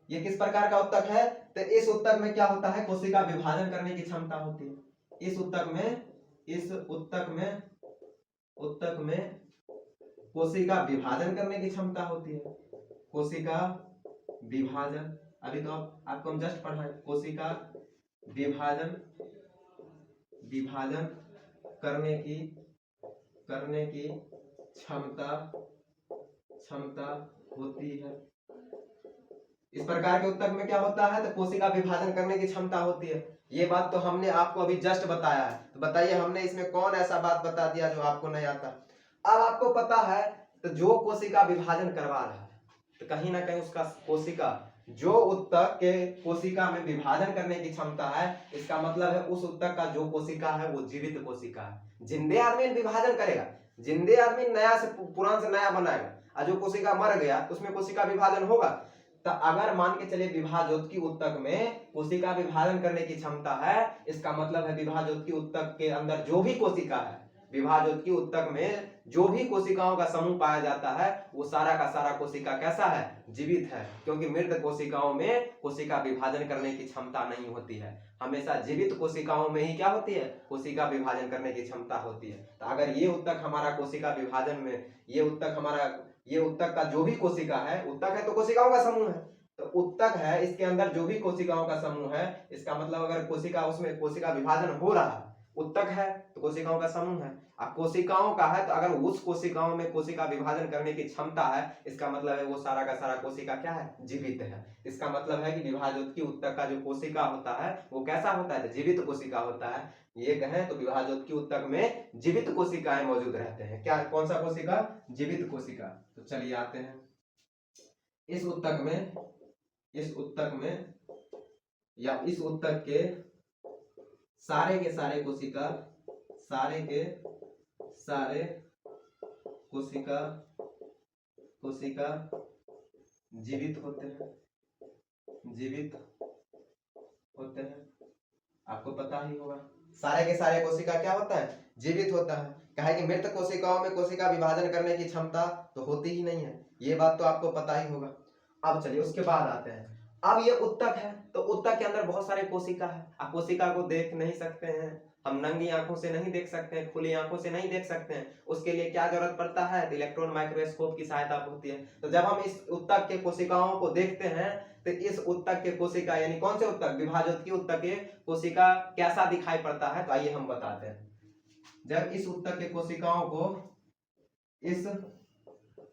किस प्रकार का उत्तक है, तो इस उत्तक में क्या होता है, कोशिका विभाजन करने की क्षमता होती है। इस उत्तक में कोशिका विभाजन करने की क्षमता होती है। कोशिका विभाजन, अभी तो आपको हम जस्ट पढ़ा है, कोशिका विभाजन करने की क्षमता होती है। इस प्रकार के उत्तक में क्या होता है, तो कोशिका विभाजन करने की क्षमता होती है। ये बात तो हमने आपको अभी जस्ट बताया है। तो बताइए हमने इसमें कौन ऐसा बात बता दिया जो आपको नहीं आता। अब आपको पता है, तो जो कोशिका विभाजन करवा रहा है, तो कहीं ना कहीं उसका कोशिका, जो उत्तक के कोशिका में विभाजन करने की क्षमता है, इसका मतलब है उस उत्तक का जो कोशिका है वो जीवित कोशिका है। जिंदे आदमी विभाजन करेगा, जिंदे आदमी नया से पुरान से नया बनाएगा, और जो कोशिका मर गया उसमें कोशिका विभाजन होगा। तो अगर मान के चलिए विभाजोत्की उत्तक में कोशिका विभाजन करने की क्षमता है, इसका मतलब है विभाजोत्की उत्तक के अंदर जो भी कोशिका है, विभाजोत्की उत्तक में जो भी कोशिकाओं का समूह पाया जाता है, वो सारा का सारा कोशिका कैसा है, जीवित है। क्योंकि मृत कोशिकाओं में कोशिका विभाजन करने की क्षमता नहीं होती है, हमेशा जीवित कोशिकाओं में ही क्या होती है, कोशिका विभाजन करने की क्षमता होती है। तो अगर ये उत्तक हमारा कोशिका विभाजन में, ये उत्तक का जो भी कोशिका है, उत्तक है तो कोशिकाओं का समूह है, तो उत्तक है इसके अंदर जो भी कोशिकाओं का समूह है, इसका मतलब अगर कोशिका, उसमें कोशिका विभाजन हो रहा है, उत्तक है तो कोशिकाओं का समूह है। अब कोशिकाओं का है तो अगर उस कोशिकाओं में कोशिका विभाजन करने की क्षमता है, इसका मतलब है वो सारा का सारा कोशिका क्या है, जीवित है। इसका मतलब है कि विभाजोत्की उत्तक का जो कोशिका होता है वो कैसा होता है, जीवित कोशिका होता है। ये कहें तो विभाजोत्की उत्तक में जीवित कोशिकाएं मौजूद रहते हैं। क्या, कौन सा कोशिका, जीवित कोशिका। तो चलिए आते हैं इस उत्तक में या इस उत्तक के सारे के सारे कोशिका जीवित होते हैं। आपको पता ही होगा सारे के सारे कोशिका क्या होता है, जीवित होता है। कहे कि मृत कोशिकाओं में कोशिका विभाजन करने की क्षमता तो होती ही नहीं है, ये बात तो आपको पता ही होगा। अब चलिए उसके बाद आते हैं, अब ये उत्तक है तो उत्तक के अंदर बहुत सारे कोशिका है। आप कोशिका को देख नहीं सकते हैं, हम नंगी आंखों से नहीं देख सकते हैं, खुली आंखों से नहीं देख सकते हैं। उसके लिए क्या जरूरत पड़ता है, तो इलेक्ट्रॉन माइक्रोस्कोप की सहायता होती है। तो जब हम इस उत्तक के कोशिकाओं को देखते हैं तो इस उत्तक के कोशिका, यानी कौन से उत्तक, विभाजोत्की उत्तक के कोशिका कैसा दिखाई पड़ता है, तो आइए हम बताते हैं। जब इस उत्तक के कोशिकाओं को, इस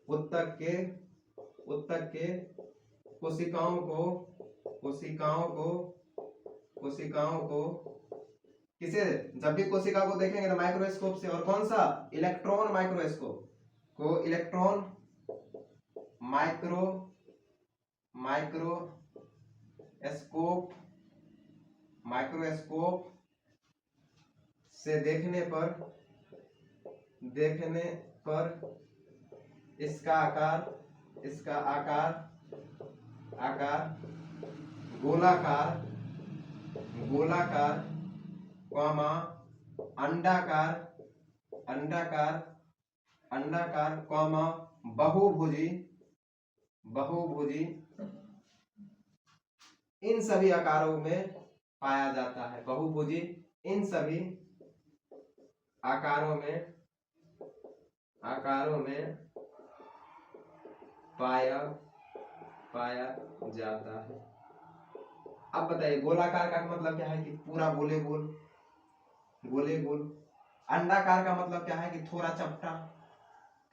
उत्तक के कोशिकाओं को किसे, जब भी कोशिका को देखेंगे तो माइक्रोस्कोप से, और कौन सा, इलेक्ट्रॉन माइक्रोस्कोप को, इलेक्ट्रॉन माइक्रोस्कोप से देखने पर इसका आकार गोलाकार, अंडाकार, बहुभुजी इन सभी आकारों में पाया जाता है। बहुभुजी इन सभी आकारों में पाया जाता है। अब बताइए गोलाकार का मतलब क्या है, कि पूरा गोले गोल। अंडाकार का मतलब क्या है, कि थोड़ा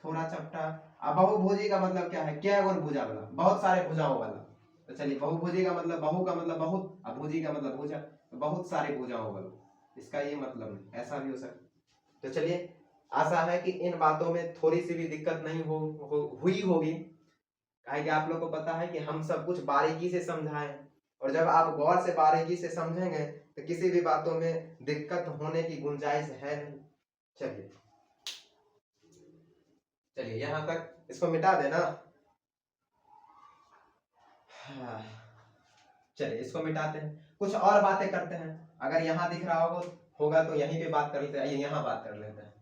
थोड़ा चपटा। अब बहुभुजी का मतलब क्या है, क्या और भुजा वाला, बहुत सारे भुजाओं वाला। तो चलिए बहुभुजी का मतलब बहु का मतलब बहुत, अब भुजी का मतलब भुजा, तो बहुत सारे भुजाओं वाला, इसका ये मतलब नहीं, ऐसा भी हो सकता। तो चलिए आशा है कि इन बातों में थोड़ी सी भी दिक्कत नहीं हुई होगी, काहे कि आप लोग को पता है कि हम सब कुछ बारीकी से समझाएं, और जब आप गौर से बारीकी से समझेंगे तो किसी भी बातों में दिक्कत होने की गुंजाइश है नहीं। चलिए चलिए यहां तक इसको मिटा देना। हाँ, चलिए इसको मिटाते हैं, कुछ और बातें करते हैं। अगर यहाँ दिख रहा होगा तो यहीं पे बात कर लेते हैं, यहाँ बात कर लेते हैं।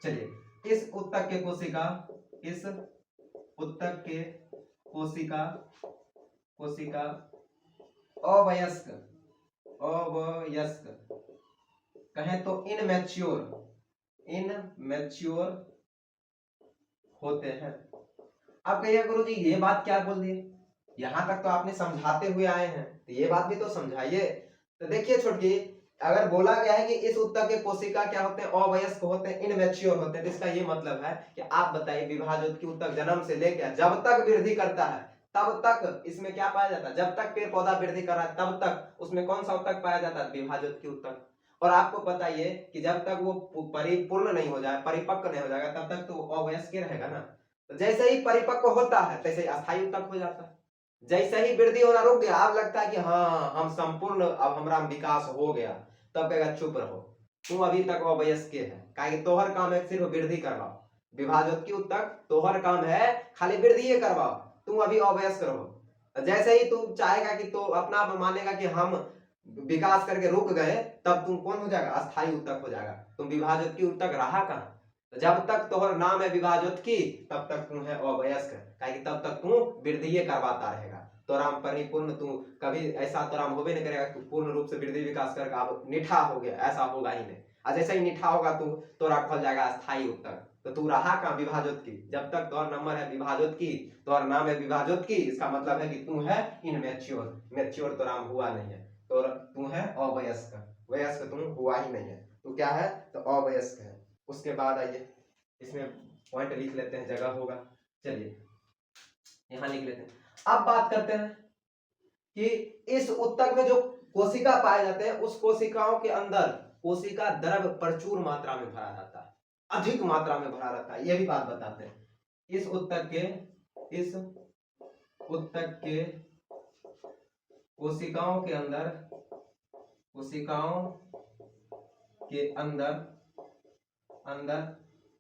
चलिए इस उत्तक के कोशिका, इस उत्तक के कोशिका कोशिका अवयस्क, अवयस्क कहें तो इनमैच्योर होते हैं। अब कहिए गुरु जी ये बात क्या बोल दिए, यहां तक तो आपने समझाते हुए आए हैं, तो ये बात भी तो समझाइए। तो देखिए छोटकी, अगर बोला गया है कि इस उत्तक के कोशिका क्या होते हैं, अवयस्क होते हैं, इनमैच्योर होते हैं, तो इसका ये मतलब है कि आप बताइए विभाजोत्की उत्तक जन्म से लेकर जब तक वृद्धि करता है तब तक इसमें क्या पाया जाता है, जब तक पेड़ पौधा वृद्धि कर रहा है तब तक उसमें कौन सा उत्तक पाया जाता है, विभाजोत्की उत्तक। और आपको बताइए कि जब तक वो परिपूर्ण नहीं हो जाए, परिपक्व नहीं हो जाएगा, तब तक तो अवयस्क रहेगा ना। तो जैसे ही परिपक्व होता है तैसे ही अस्थायी उत्तक हो जाता है। जैसे ही वृद्धि होना रुक गया, अब लगता है कि हाँ हम संपूर्ण, अब हमारा विकास हो गया, तब कहेगा चुप रहो, तुम अभी तक अवयस्क है, काहे तोहर काम है सिर्फ वृद्धि करवाओ, विभाजोत्की उत्तक तोहर काम है खाली वृद्धि करवाओ, तुम अभी अवयस्क रहो। जैसे ही तू चाहेगा कि तो अपना मानेगा कि हम विकास करके रुक गए, तब तुम कौन हो जाएगा, अस्थायी उत्तक हो जाएगा, तुम विभाजोत्की उत्तक रहा कहां। जब तक तोहर नाम है विभाजोत्की तब तक तू है अवयस्क, काहे तब तक तू वृद्धि करवाता रहेगा, तोराम परिपूर्ण तू कभी ऐसा तोराम होबे नहीं करेगा, तू पूर्ण रूप से वृद्धि विकास करके अब निठा हो गया, ऐसा होगा ही नहीं। और जैसे ही निठा होगा तू तोरा खोल जाएगा अस्थायी उत्तक, तो तू रहा कहां, विभाजोत्की। जब तक तोहर नंबर है विभाजोत्की, तोहर नाम है विभाजोत्की, इसका मतलब है कि तू है इनमैच्योर, मैच्योर तोराम हुआ नहीं है, तो तू है अवयस्क, वयस्क तू हुआ ही नहीं है, तू क्या है तो अवयस्क है। उसके बाद आइए इसमें पॉइंट लिख लेते हैं, जगह होगा, चलिए यहां लिख लेते हैं। अब बात करते हैं कि इस उत्तक में जो कोशिका पाए जाते हैं, उस कोशिकाओं के अंदर कोशिका द्रव प्रचुर मात्रा में भरा रहता है, अधिक मात्रा में भरा रहता है, यह भी बात बताते हैं। इस उत्तक के कोशिकाओं के अंदर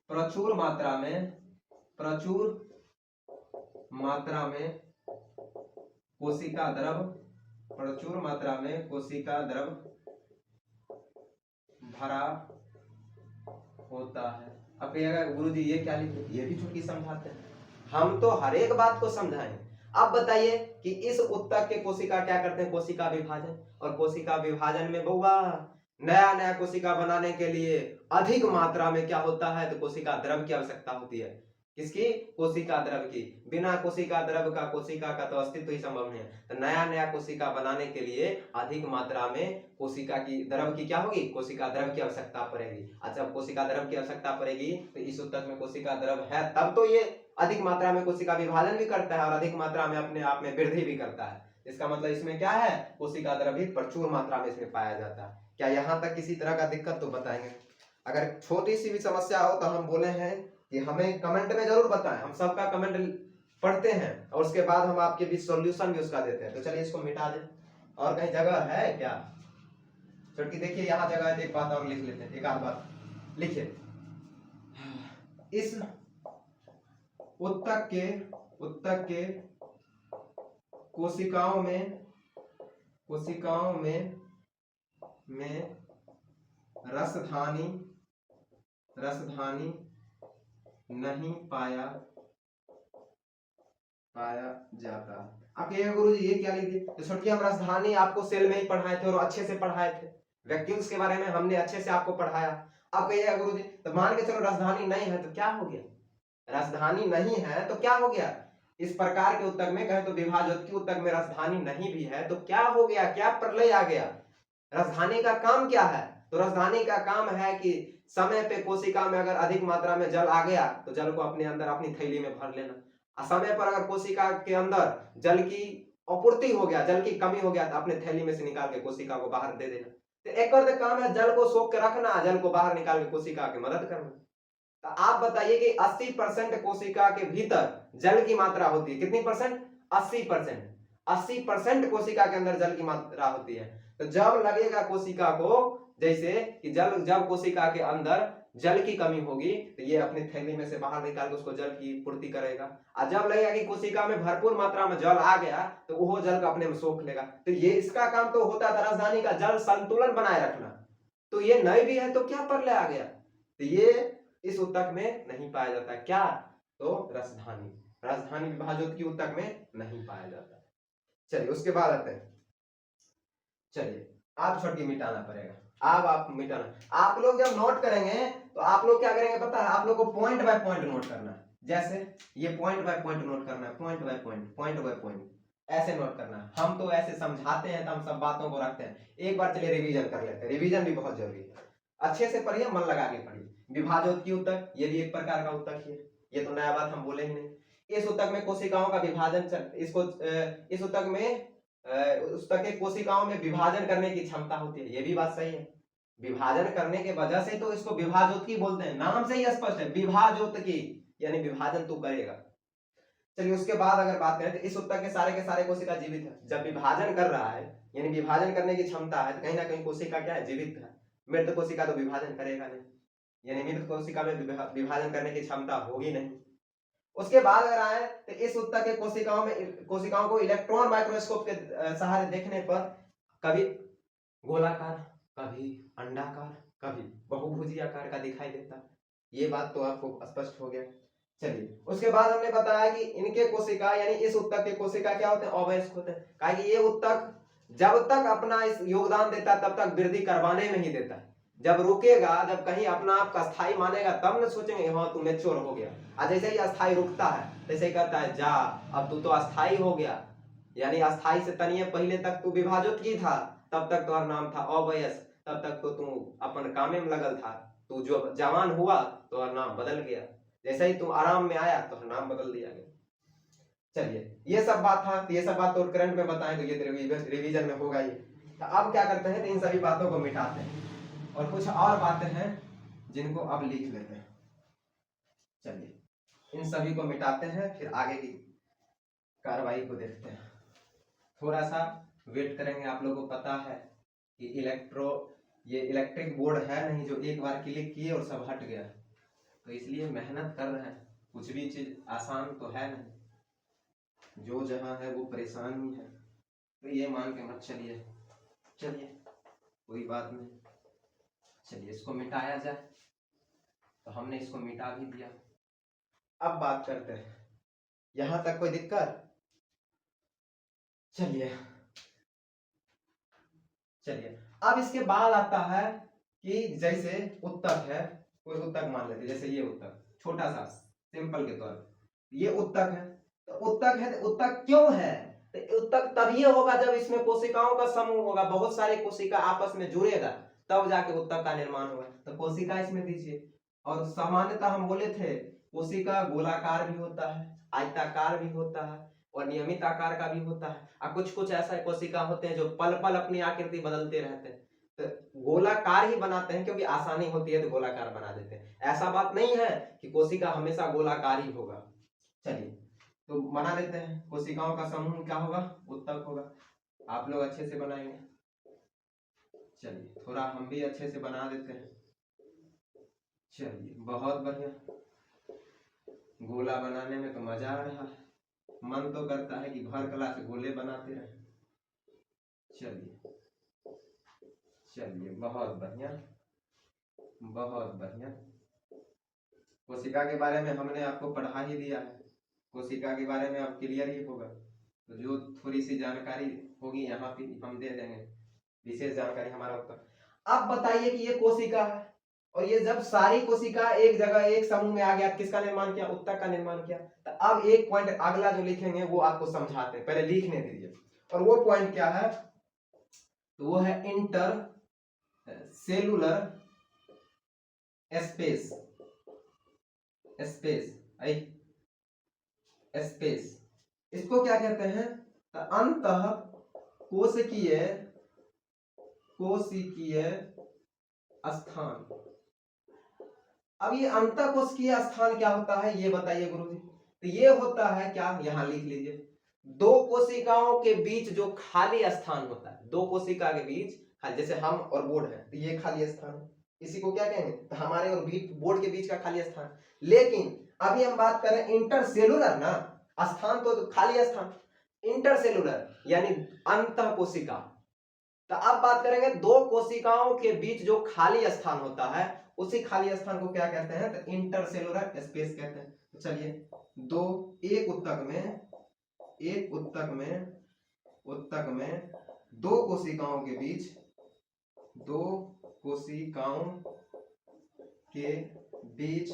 प्रचुर मात्रा में कोशिका द्रव, प्रचुर मात्रा में कोशिका द्रव भरा होता है। अब गुरुजी ये क्या लिखे, ये भी छोटी समझाते हैं, हम तो हर एक बात को समझाएं। अब बताइए कि इस उत्तक के कोशिका क्या करते हैं, कोशिका विभाजन, और कोशिका विभाजन में बउआ नया कोशिका बनाने के लिए अधिक मात्रा में क्या होता है, तो कोशिका द्रव की आवश्यकता होती है। किसकी, कोशिका द्रव की। बिना कोशिका द्रव का कोशिका का तो अस्तित्व ही संभव नहीं है, तो नया कोशिका बनाने के लिए अधिक मात्रा में कोशिका की द्रव की क्या होगी, कोशिका द्रव की आवश्यकता पड़ेगी। अच्छा, कोशिका द्रव की आवश्यकता पड़ेगी तो इस उत्तक में कोशिका द्रव है, तब तो ये अधिक मात्रा में कोशिका विभाजन भी करता है और अधिक मात्रा में अपने आप में वृद्धि भी करता है। इसका मतलब इसमें क्या है, कोशिका द्रव भी प्रचुर मात्रा में इसमें पाया जाता है। क्या यहाँ तक किसी तरह का दिक्कत तो बताएंगे, अगर छोटी सी भी समस्या हो तो हम बोले हैं कि हमें कमेंट में जरूर बताएं, हम सबका कमेंट पढ़ते हैं और उसके बाद हम आपके बीच सॉल्यूशन भी उसका देते हैं। तो चलिए इसको मिटा दें, और कहीं जगह है क्या छोटकी, देखिए यहाँ जगह है, एक बात और लिख लेते हैं, एक आध बात लिखिए। इस उत्तक के कोशिकाओं में रसधानी नहीं पाया जाता। आप कहिएगा गुरुजी ये क्या लिख दिए, तो छोटकी हम रसधानी आपको सेल में ही पढ़ाए थे और अच्छे से पढ़ाए थे, वैक्यूल्स के बारे में हमने अच्छे से आपको पढ़ाया। आप कहिएगा गुरुजी तो मान के चलो रसधानी नहीं है तो क्या हो गया, रसधानी नहीं है तो क्या हो गया, इस प्रकार के उत्तक में कहे तो विभाजोत्की उत्तक में रसधानी नहीं भी है तो क्या हो गया, क्या प्रलय आ गया, रसधानी का काम क्या है, तो राजधानी का काम है कि समय पे कोशिका में अगर अधिक मात्रा में जल आ गया तो जल को अपने अंदर अपनी थैली में भर लेना। समय पर अगर कोशिका के अंदर जल की आपूर्ति हो गया, जल की कमी हो गया, तो अपने थैली में से निकाल के कोशिका को बाहर दे देना। तो एक और काम है जल को सोख के रखना, जल को बाहर निकाल के कोशिका की मदद करना। तो आप बताइए कि 80% कोशिका के भीतर जल की मात्रा होती है, कितनी परसेंट? 80%। 80% कोशिका के अंदर जल की मात्रा होती है। तो जब लगेगा कोशिका को, जैसे कि जब कोशिका के अंदर जल की कमी होगी तो ये अपनी थैली में से बाहर निकाल के उसको जल की पूर्ति करेगा। और जब लगेगा कि कोशिका में भरपूर मात्रा में जल आ गया तो वो जल को अपने में सोख लेगा। तो ये इसका काम तो होता था राजधानी का जल संतुलन बनाए रखना। तो ये नहीं भी है तो क्या पर ले आ गया? तो ये इस ऊतक में नहीं पाया जाता। क्या? तो राजधानी विभाजोत्की ऊतक में नहीं पाया जाता। चलिए उसके बाद आते हैं। चलिए आप छोटी मिटाना पड़ेगा, आप मिटाना। आप लोग जब नोट करेंगे तो आप लोग क्या करेंगे पता है? आप लोग को पॉइंट बाय पॉइंट नोट करना है। जैसे ये पॉइंट बाय पॉइंट नोट करना है, पॉइंट बाय पॉइंट ऐसे नोट करना है। हम तो ऐसे समझाते हैं तो हम सब बातों को रखते हैं। एक बार चलिए रिवीजन कर लेते हैं, रिवीजन भी बहुत जरूरी है। अच्छे से पढ़िए, मन लगा के पढ़िए। विभाजोत्की ऊतक ये भी एक प्रकार का ऊतक ही है, ये तो नया बात हम बोले ही नहीं। इस ऊतक में कोशिकाओं का विभाजन इस ऊतक में उस तक के कोशिकाओं में विभाजन करने की क्षमता होती है, ये भी बात सही है। विभाजन करने के वजह से तो इसको विभाजोत्की बोलते हैं, नाम से ही स्पष्ट है विभाजोत्की, यानी विभाजन तू करेगा। चलिए उसके बाद अगर बात करें तो इस ऊतक के सारे कोशिका जीवित है। जब विभाजन कर रहा है यानी विभाजन करने की क्षमता है तो कहीं ना कहीं कोशिका क्या है? जीवित है। मृत कोशिका तो विभाजन करेगा नहीं, यानी मृत कोशिका में विभाजन करने की क्षमता होगी नहीं। उसके बाद अगर आए तो इस ऊतक के कोशिकाओं को इलेक्ट्रॉन माइक्रोस्कोप के सहारे देखने पर कभी गोलाकार, कभी अंडाकार, कभी बहुभुजी आकार का दिखाई देता। ये बात तो आपको स्पष्ट हो गया। चलिए उसके बाद हमने बताया कि इनके कोशिका यानी इस ऊतक के कोशिका क्या होते हैं? अवयस्क होते हैं। कहा कि ये ऊतक जब तक अपना इस योगदान देता है तब तक वृद्धि करवाने में ही देता है। जब रुकेगा, जब कहीं अपना आप का स्थायी मानेगा तब न सोचेंगे हाँ तू मैच्योर हो गया। और जैसे ही अस्थाई रुकता है जैसे ही कहता है जा अब तू तो अस्थाई हो गया, यानी अस्थाई से तनिए पहले तक तू विभाजोत्की था, तब तक तुम्हारा नाम था अवयस्क, तब तक तो तू अपन कामे में लगल था। तू जो जवान हुआ तो नाम बदल गया, जैसे ही तुम आराम में आया तो नाम बदल दिया गया। चलिए ये सब बात था, ये सब बात तो करंट में बताएं तो ये रिवीजन में होगा ही। तो अब क्या करते हैं तो इन सभी बातों को मिटाते हैं और कुछ और बातें हैं जिनको अब लिख लेते हैं। चलिए इन सभी को मिटाते हैं, फिर आगे की कार्रवाई को देखते हैं। थोड़ा सा वेट करेंगे। आप लोगों को पता है कि ये इलेक्ट्रिक बोर्ड है नहीं जो एक बार क्लिक किए और सब हट गया, तो इसलिए मेहनत कर रहे हैं। कुछ भी चीज आसान तो है नहीं, जो जहां है वो परेशान ही है, तो ये मान के मत चलिए। चलिए कोई बात नहीं, चलिए इसको मिटाया जाए। तो हमने इसको मिटा भी दिया। अब बात करते हैं, यहां तक कोई दिक्कत? चलिए अब इसके बाद आता है कि जैसे उत्तक है, कोई उत्तक मान लेते, जैसे ये उत्तक छोटा सा सिंपल के तौर पर ये उत्तक है। तो उत्तक है तो उत्तक क्यों है? तो उत्तक तभी होगा जब इसमें कोशिकाओं का समूह होगा, बहुत सारे कोशिका आपस में जुड़ेगा तब जाके उत्तक का निर्माण होगा। तो कोशिका इसमें दीजिए। और सामान्यतः हम बोले थे कोशिका गोलाकार भी होता है, आयताकार भी होता है और नियमित आकार का भी होता है। और कुछ ऐसा कोशिका होते हैं जो पल पल अपनी आकृति बदलते रहते हैं, तो गोलाकार ही बनाते हैं क्योंकि आसानी होती है तो गोलाकार बना देते हैं। ऐसा बात नहीं है कि कोशिका हमेशा गोलाकार ही होगा। चलिए तो बना देते हैं, कोशिकाओं का समूह क्या होगा? उत्तक होगा। आप लोग अच्छे से बनाएंगे। चलिए थोड़ा हम भी अच्छे से बना देते हैं। चलिए बहुत बढ़िया, गोला बनाने में तो मजा आ रहा है, मन तो करता है कि भर क्लास गोले बनाते रहे। चलिए बहुत बढ़िया, बहुत बढ़िया। कोशिका के बारे में हमने आपको पढ़ा ही दिया है, कोशिका के बारे में अब क्लियर ही होगा। तो जो थोड़ी सी जानकारी होगी यहाँ पे हम दे देंगे, विशेष जानकारी हमारा ऊपर। अब बताइए कि ये कोशिका है और ये जब सारी कोशिका एक जगह एक समूह में आ गया, किसका निर्माण किया? उत्तक का निर्माण किया। तो अब एक पॉइंट अगला जो लिखेंगे वो आपको समझाते हैं, पहले लिखने दीजिए। और वो पॉइंट क्या है? तो वो है inter cellular space, space space, इसको क्या कहते हैं? अंतः कोशिकीय, कोशिकीय स्थान। अब ये अंतः कोशिकीय स्थान क्या होता है ये बताइए गुरुजी। तो ये होता है क्या, यहां लिख लीजिए, दो कोशिकाओं के बीच जो खाली स्थान होता है, दो कोशिका के बीच, जैसे हम और बोर्ड है तो ये खाली स्थान है, इसी को क्या कहेंगे? तो हमारे और बोर्ड के बीच का खाली स्थान। लेकिन अभी हम बात कर रहे हैं इंटरसेलुलर ना, स्थान तो खाली स्थान, इंटरसेलुलर यानी अंतः कोशिका। तो अब बात करेंगे दो कोशिकाओं के बीच जो खाली स्थान होता है, उसी खाली स्थान को क्या कहते हैं? तो इंटरसेलुलर स्पेस कहते हैं। तो चलिए, एक उत्तक में दो कोशिकाओं के बीच, दो कोशिकाओं के बीच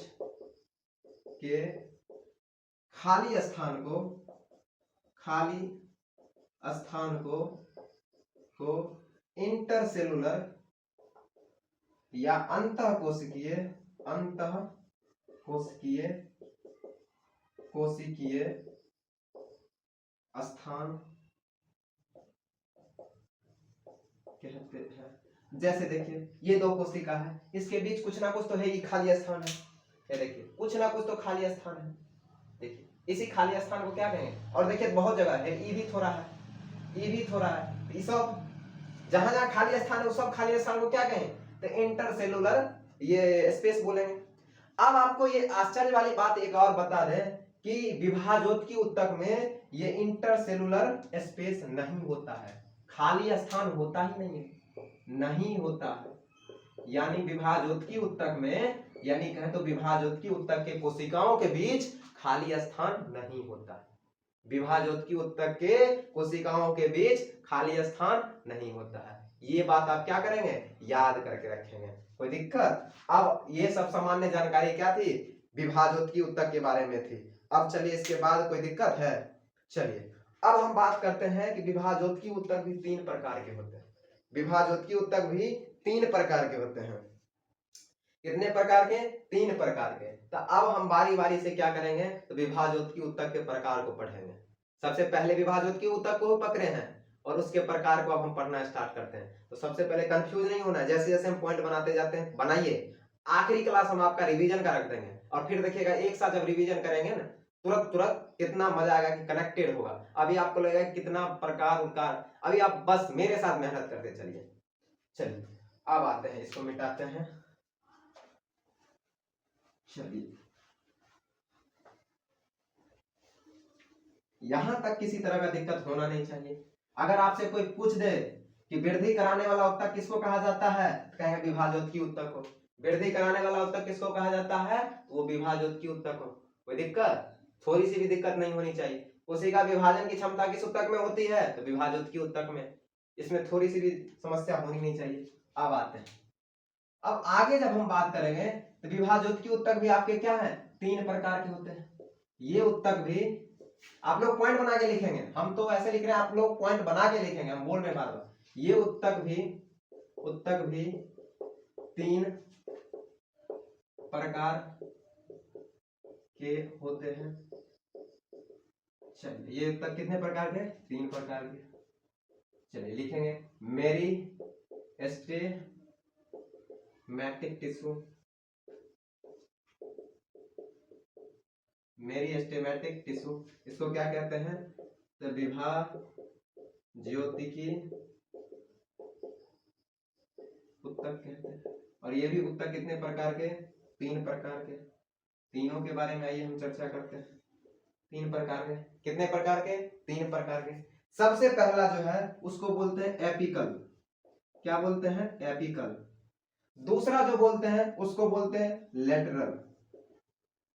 के खाली स्थान को इंटरसेलुलर या अंतः कोशिकीय स्थान कहते हैं। जैसे देखिए, ये दो कोशिका है, इसके बीच कुछ ना कुछ तो है, ये खाली स्थान है, ये देखिए कुछ ना कुछ तो खाली स्थान है, देखिए इसी खाली स्थान को क्या कहेंगे? और देखिए बहुत जगह है, ई भी थोड़ा है, ये सब जहां जहां खाली स्थान है उस सब खाली स्थान को क्या कहें? तो इंटरसेलुलर ये स्पेस बोलेंगे। अब आपको ये आश्चर्य वाली बात एक और बता दें कि विभाजोत्की उत्तक में ये इंटरसेलुलर स्पेस नहीं होता है, खाली स्थान होता ही नहीं होता है। यानी विभाजोत्की उत्तक में, यानी कहें तो विभाजोत्की उत्तक के कोशिकाओं के बीच खाली स्थान नहीं होता है, विभाजोत्की उत्तक के कोशिकाओं के बीच खाली स्थान नहीं होता है। ये बात आप क्या करेंगे? याद करके रखेंगे, कोई दिक्कत? अब ये सब सामान्य जानकारी क्या थी? विभाजोत्की उत्तक के बारे में थी। अब चलिए इसके बाद कोई दिक्कत है? चलिए अब हम बात करते हैं कि विभाजोत्की उत्तक भी 3 प्रकार के होते हैं। विभाजोत्की उत्तक भी 3 प्रकार के होते हैं। कितने प्रकार के? 3 प्रकार के। तो अब हम बारी बारी से क्या करेंगे? तो विभाजोत्की उत्तक के प्रकार को पढ़ेंगे। सबसे पहले विभाजोत्की उत्तक को पकड़े हैं और उसके प्रकार को अब हम पढ़ना स्टार्ट करते हैं। तो सबसे पहले कंफ्यूज नहीं होना है, जैसे जैसे हम पॉइंट बनाते जाते हैं बनाइए। आखिरी क्लास हम आपका रिवीजन का रख देंगे और फिर देखिएगा एक साथ जब रिवीजन करेंगे ना, तुरंत कितना मजा आएगा कि कनेक्टेड होगा। अभी आपको लगेगा कितना प्रकार उकार, अभी आप बस मेरे साथ मेहनत करते चलिए। चलिए अब आते हैं, इसको मिटाते हैं। चलिए यहां तक किसी तरह का दिक्कत होना नहीं चाहिए। अगर आपसे कोई पूछ दे कि वृद्धि कराने वाला उत्तक किसको कहा जाता है, तो कहेंगे विभाजोत्की उत्तक को। वृद्धि कराने वाला उत्तक किसको कहा जाता है? वो विभाजोत्की उत्तक को। कोई दिक्कत? थोड़ी सी भी दिक्कत नहीं होनी चाहिए। कोशिका विभाजन की क्षमता किस उत्तक में होती है? तो विभाजोत्की उत्तक में। इसमें थोड़ी सी भी समस्या होनी नहीं चाहिए। अब आते हैं, अब आगे जब हम बात करेंगे तो विभाजोत्की उत्तक भी आपके क्या है? 3 प्रकार के होते हैं। ये उत्तक भी आप लोग पॉइंट बना के लिखेंगे, हम तो ऐसे लिख रहे हैं, आप लोग पॉइंट बना के लिखेंगे, हम बोल रहे बार बार। ये उत्तक भी 3 प्रकार के होते हैं। चलिए ये उत्तक कितने प्रकार के? 3 प्रकार के। चलिए लिखेंगे, मेरिस्टेमेटिक टिश्यू, मेरिस्टेमेटिक टिश्यू, इसको क्या कहते हैं? तो विभाजोत्की उत्तक कहते हैं। और ये भी उत्तक कितने प्रकार के? 3 प्रकार के। तीनों के बारे में आइए हम चर्चा करते हैं। 3 प्रकार के। कितने प्रकार के? 3 प्रकार के। सबसे पहला जो है उसको बोलते हैं एपिकल। क्या बोलते हैं? एपिकल। दूसरा जो बोलते हैं उसको बोलते हैं लेटरल।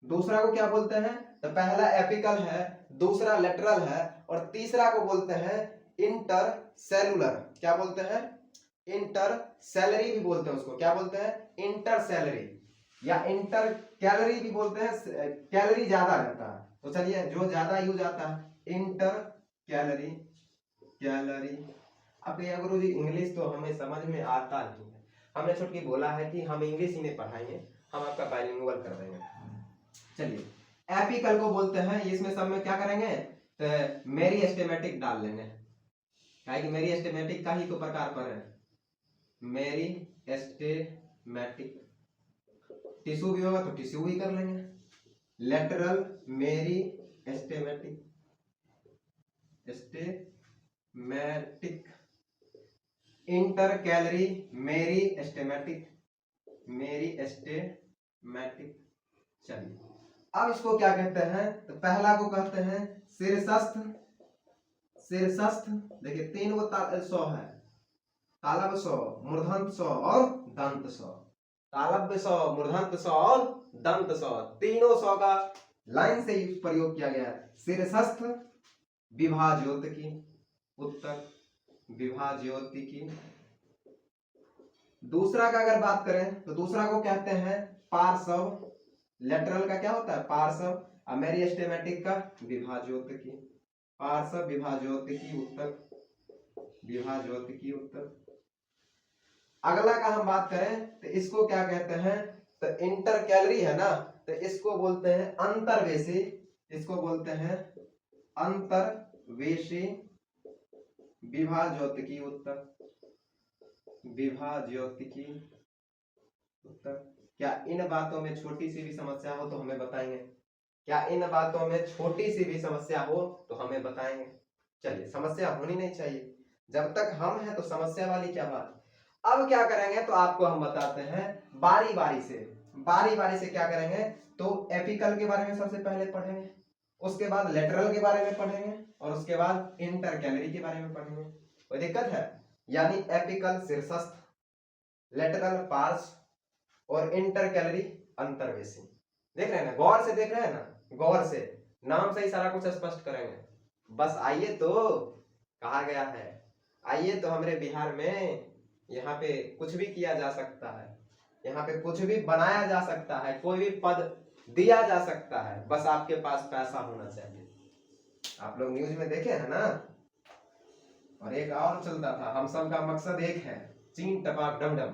दूसरा को क्या बोलते हैं? तो पहला एपिकल है, दूसरा लेटरल है, और तीसरा को बोलते हैं इंटरसेलुलर। क्या बोलते हैं? इंटरसेलरी भी बोलते हैं उसको। क्या बोलते हैं? इंटरसेलरी या इंटर कैलरी भी बोलते हैं। कैलरी ज्यादा रहता है तो चलिए जो ज्यादा यूज आता है इंटर कैलरी। अब गुरु जी इंग्लिश तो हमें समझ में आता नहीं है, हमने छुटकी बोला है कि हम इंग्लिश ही नहीं पढ़ाएंगे, हम आपका बाइलिंगुअल कर देंगे। चलिए, एपिकल को बोलते हैं, इसमें सब में क्या करेंगे, तो मेरिस्टेमेटिक डाल लेंगे, क्या कि मेरिस्टेमेटिक का ही तो प्रकार पर है, मेरिस्टेमेटिक। टिश्यू भी होगा तो टिश्यू भी कर लेंगे, लेटरल मेरिस्टेमेटिक, स्टेमेटिक, इंटरकैलरी मेरिस्टेमेटिक, मेरिस्टेमेटिक। चलिए, अब इसको क्या कहते हैं, तो पहला को कहते हैं शीर्षस्थ, शीर्षस्थ। देखिए 3 गो सौ है, तालव्य सौ, मूर्धन्य सौ और दंत सौ। तालव्य सौ, मूर्धन्य सौ और दंत सौ, तीनों सौ का लाइन से प्रयोग किया गया है। शीर्षस्थ विभाज्योतिकी, उत्तर विभाज्योतिकी। दूसरा का अगर बात करें तो दूसरा को कहते हैं पार्श्व, लेटरल का क्या होता है, पार्श्व, और मेरिस्टेमेटिक का विभाज्योतिकी, पार्श्व विभाज्योतिकी, उत्तर विभाज्योतिकी, उत्तर। अगला का हम बात करें तो इसको क्या कहते हैं, तो इंटरकैलरी है ना, तो इसको बोलते हैं अंतर्वेशी, इसको बोलते हैं अंतर्वेशी विभाज्योतिकी, उत्तर विभाज्योतिकी, उत्तर। क्या इन बातों में छोटी सी भी समस्या हो तो हमें बताएंगे, क्या इन बातों में छोटी सी भी समस्या हो तो हमें बताएंगे। चलिए, समस्या होनी नहीं चाहिए, जब तक हम हैं तो समस्या वाली क्या बात। अब क्या करेंगे तो आपको हम बताते हैं बारी बारी से, बारी बारी से क्या करेंगे, तो एपिकल के बारे में सबसे पहले पढ़ेंगे, उसके बाद लेटरल के बारे में पढ़ेंगे और उसके बाद इंटरकैलरी के बारे में पढ़ेंगे। कोई दिक्कत है, यानी एपिकल शीर्षस्थ, लेटरल पार्श्व और इंटरकैलरी अंतर्वेशी। देख रहे हैं ना, गौर से देख रहे हैं ना, गौर से, नाम से ही सारा कुछ स्पष्ट करेंगे। बस आइए, तो कहा गया है आइए तो हमारे बिहार में यहाँ पे कुछ भी किया जा सकता है, यहाँ पे कुछ भी बनाया जा सकता है, कोई भी पद दिया जा सकता है, बस आपके पास पैसा होना चाहिए। आप लोग न्यूज में देखे हैं ना, और एक और चलता था, हम सब का मकसद एक है, चीन टपाक डमडम।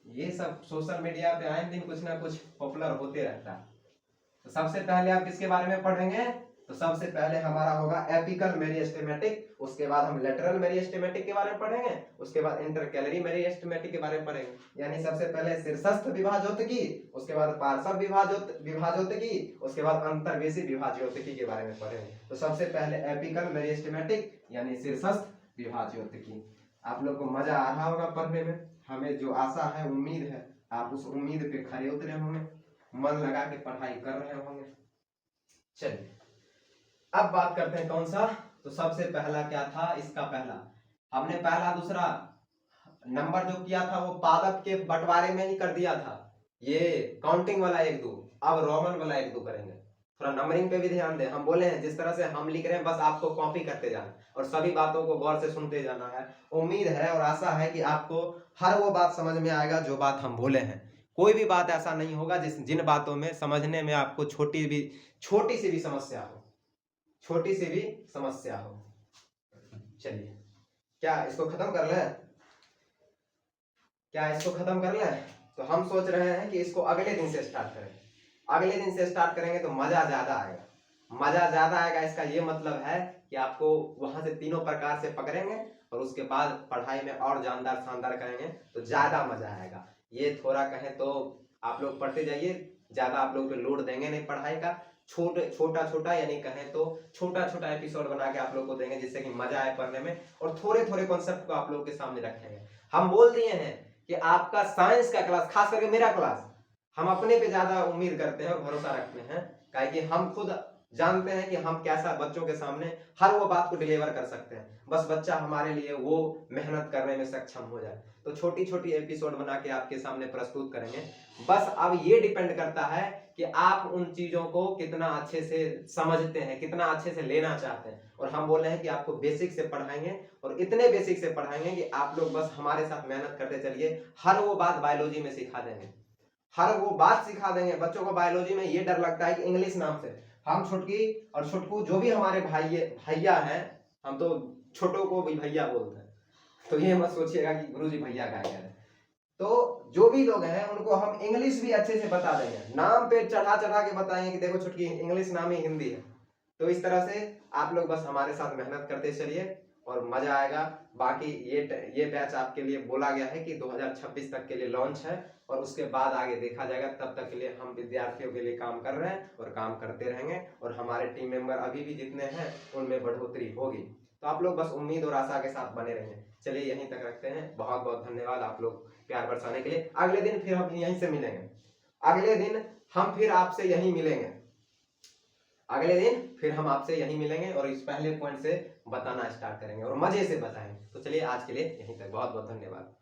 ये सब सोशल मीडिया पे आए दिन कुछ ना कुछ पॉपुलर होते रहता है। तो सबसे पहले आप किसके बारे में पढ़ेंगे, तो सबसे पहले हमारा होगा एपिकल मेरिस्टेमेटिक, उसके बाद हम लेटरल मेरिस्टेमेटिक के बारे में पढ़ेंगे, उसके बाद इंटरकैलरी मेरिस्टेमेटिक के बारे में पढ़ेंगे। यानी सबसे पहले शीर्षस्थ विभाज्योतिकी, उसके बाद पार्श्व विभाज्योतिकी, उसके बाद अंतर्वेशी विभाज्योतिकी के बारे में पढ़ेंगे। तो सबसे पहले एपिकल मेरिस्टेमेटिक यानी शीर्षस्थ विभाज्योतिकी। आप लोग को मजा आ रहा होगा पढ़ने में, हमें जो आशा है, उम्मीद है, आप उस उम्मीद पे खरे उतरे होंगे, मन लगा के पढ़ाई कर रहे होंगे। चलिए, अब बात करते हैं कौन सा, तो सबसे पहला क्या था, इसका पहला हमने पहला दूसरा नंबर जो किया था वो पादप के बंटवारे में ही कर दिया था, ये काउंटिंग वाला 1 2, अब रोमन वाला 1 2 करेंगे। थोड़ा नंबरिंग पे भी ध्यान दें, हम बोले हैं जिस तरह से हम लिख रहे हैं बस आपको कॉपी करते जाना और सभी बातों को गौर से सुनते जाना है। उम्मीद है और आशा है कि आपको हर वो बात समझ में आएगा जो बात हम बोले हैं। कोई भी बात ऐसा नहीं होगा जिन बातों में समझने में आपको छोटी सी भी समस्या हो, छोटी सी भी समस्या हो। चलिए, क्या इसको खत्म कर लें, क्या इसको खत्म कर लें, तो हम सोच रहे हैं कि इसको अगले दिन से स्टार्ट करें। अगले दिन से स्टार्ट करेंगे तो मजा ज्यादा आएगा, मजा ज्यादा आएगा। इसका ये मतलब है कि आपको वहां से तीनों प्रकार से पकड़ेंगे और उसके बाद पढ़ाई में और जानदार शानदार करेंगे तो ज्यादा मजा आएगा। ये थोड़ा कहें तो आप लोग पढ़ते जाइए, ज्यादा आप लोग पे लोड देंगे नहीं पढ़ाई का, छोटा छोटा यानी कहें तो छोटा छोटा एपिसोड बना के आप लोग को देंगे जिससे कि मजा आए पढ़ने में, और थोड़े थोड़े कॉन्सेप्ट को आप लोग के सामने रखेंगे। हम बोल दिए हैं कि आपका साइंस का क्लास, खास करके मेरा क्लास, हम अपने पे ज्यादा उम्मीद करते हैं और भरोसा रखते हैं, काहे कि हम खुद जानते हैं कि हम कैसा बच्चों के सामने हर वो बात को डिलीवर कर सकते हैं, बस बच्चा हमारे लिए वो मेहनत करने में सक्षम हो जाए। तो छोटी छोटी एपिसोड बना के आपके सामने प्रस्तुत करेंगे। बस अब ये डिपेंड करता है कि आप उन चीजों को कितना अच्छे से समझते हैं, कितना अच्छे से लेना चाहते हैं। और हम बोल रहे हैं कि आपको बेसिक से पढ़ाएंगे और इतने बेसिक से पढ़ाएंगे कि आप लोग बस हमारे साथ मेहनत करते चलिए, हर वो बात बायोलॉजी में सिखा देंगे, हर वो बात सिखा देंगे। बच्चों को बायोलॉजी में ये डर लगता है कि इंग्लिश नाम से हम छुटकी और छुटकू जो भी हमारे भैया हैं, हम तो छोटों को भी भैया बोलते हैं, तो ये मत सोचिएगा कि गुरुजी भैया का है। तो जो भी लोग हैं उनको हम इंग्लिश भी अच्छे से बता देंगे, नाम पे चढ़ा चढ़ा के बताएंगे कि देखो छुटकी इंग्लिश नाम ही हिंदी है। तो इस तरह से आप लोग बस हमारे साथ मेहनत करते चलिए और मजा आएगा। बाकी ये बैच आपके लिए बोला गया है कि 2026 तक के लिए लॉन्च है और उसके बाद आगे देखा जाएगा। तब तक के लिए हम विद्यार्थियों के लिए काम कर रहे हैं और काम करते रहेंगे और हमारे टीम मेंबर अभी भी जितने हैं उनमें बढ़ोतरी होगी। तो आप लोग बस उम्मीद और आशा के साथ बने रहेंगे। चलिए यहीं तक रखते हैं। बहुत बहुत धन्यवाद आप लोग प्यार बरसाने के लिए। अगले दिन फिर हम यहीं से मिलेंगे, अगले दिन हम फिर आपसे यहीं मिलेंगे, अगले दिन फिर हम आपसे यहीं मिलेंगे और इस पहले पॉइंट से बताना स्टार्ट करेंगे और मजे से बताएंगे। तो चलिए आज के लिए यहीं तक, बहुत बहुत धन्यवाद।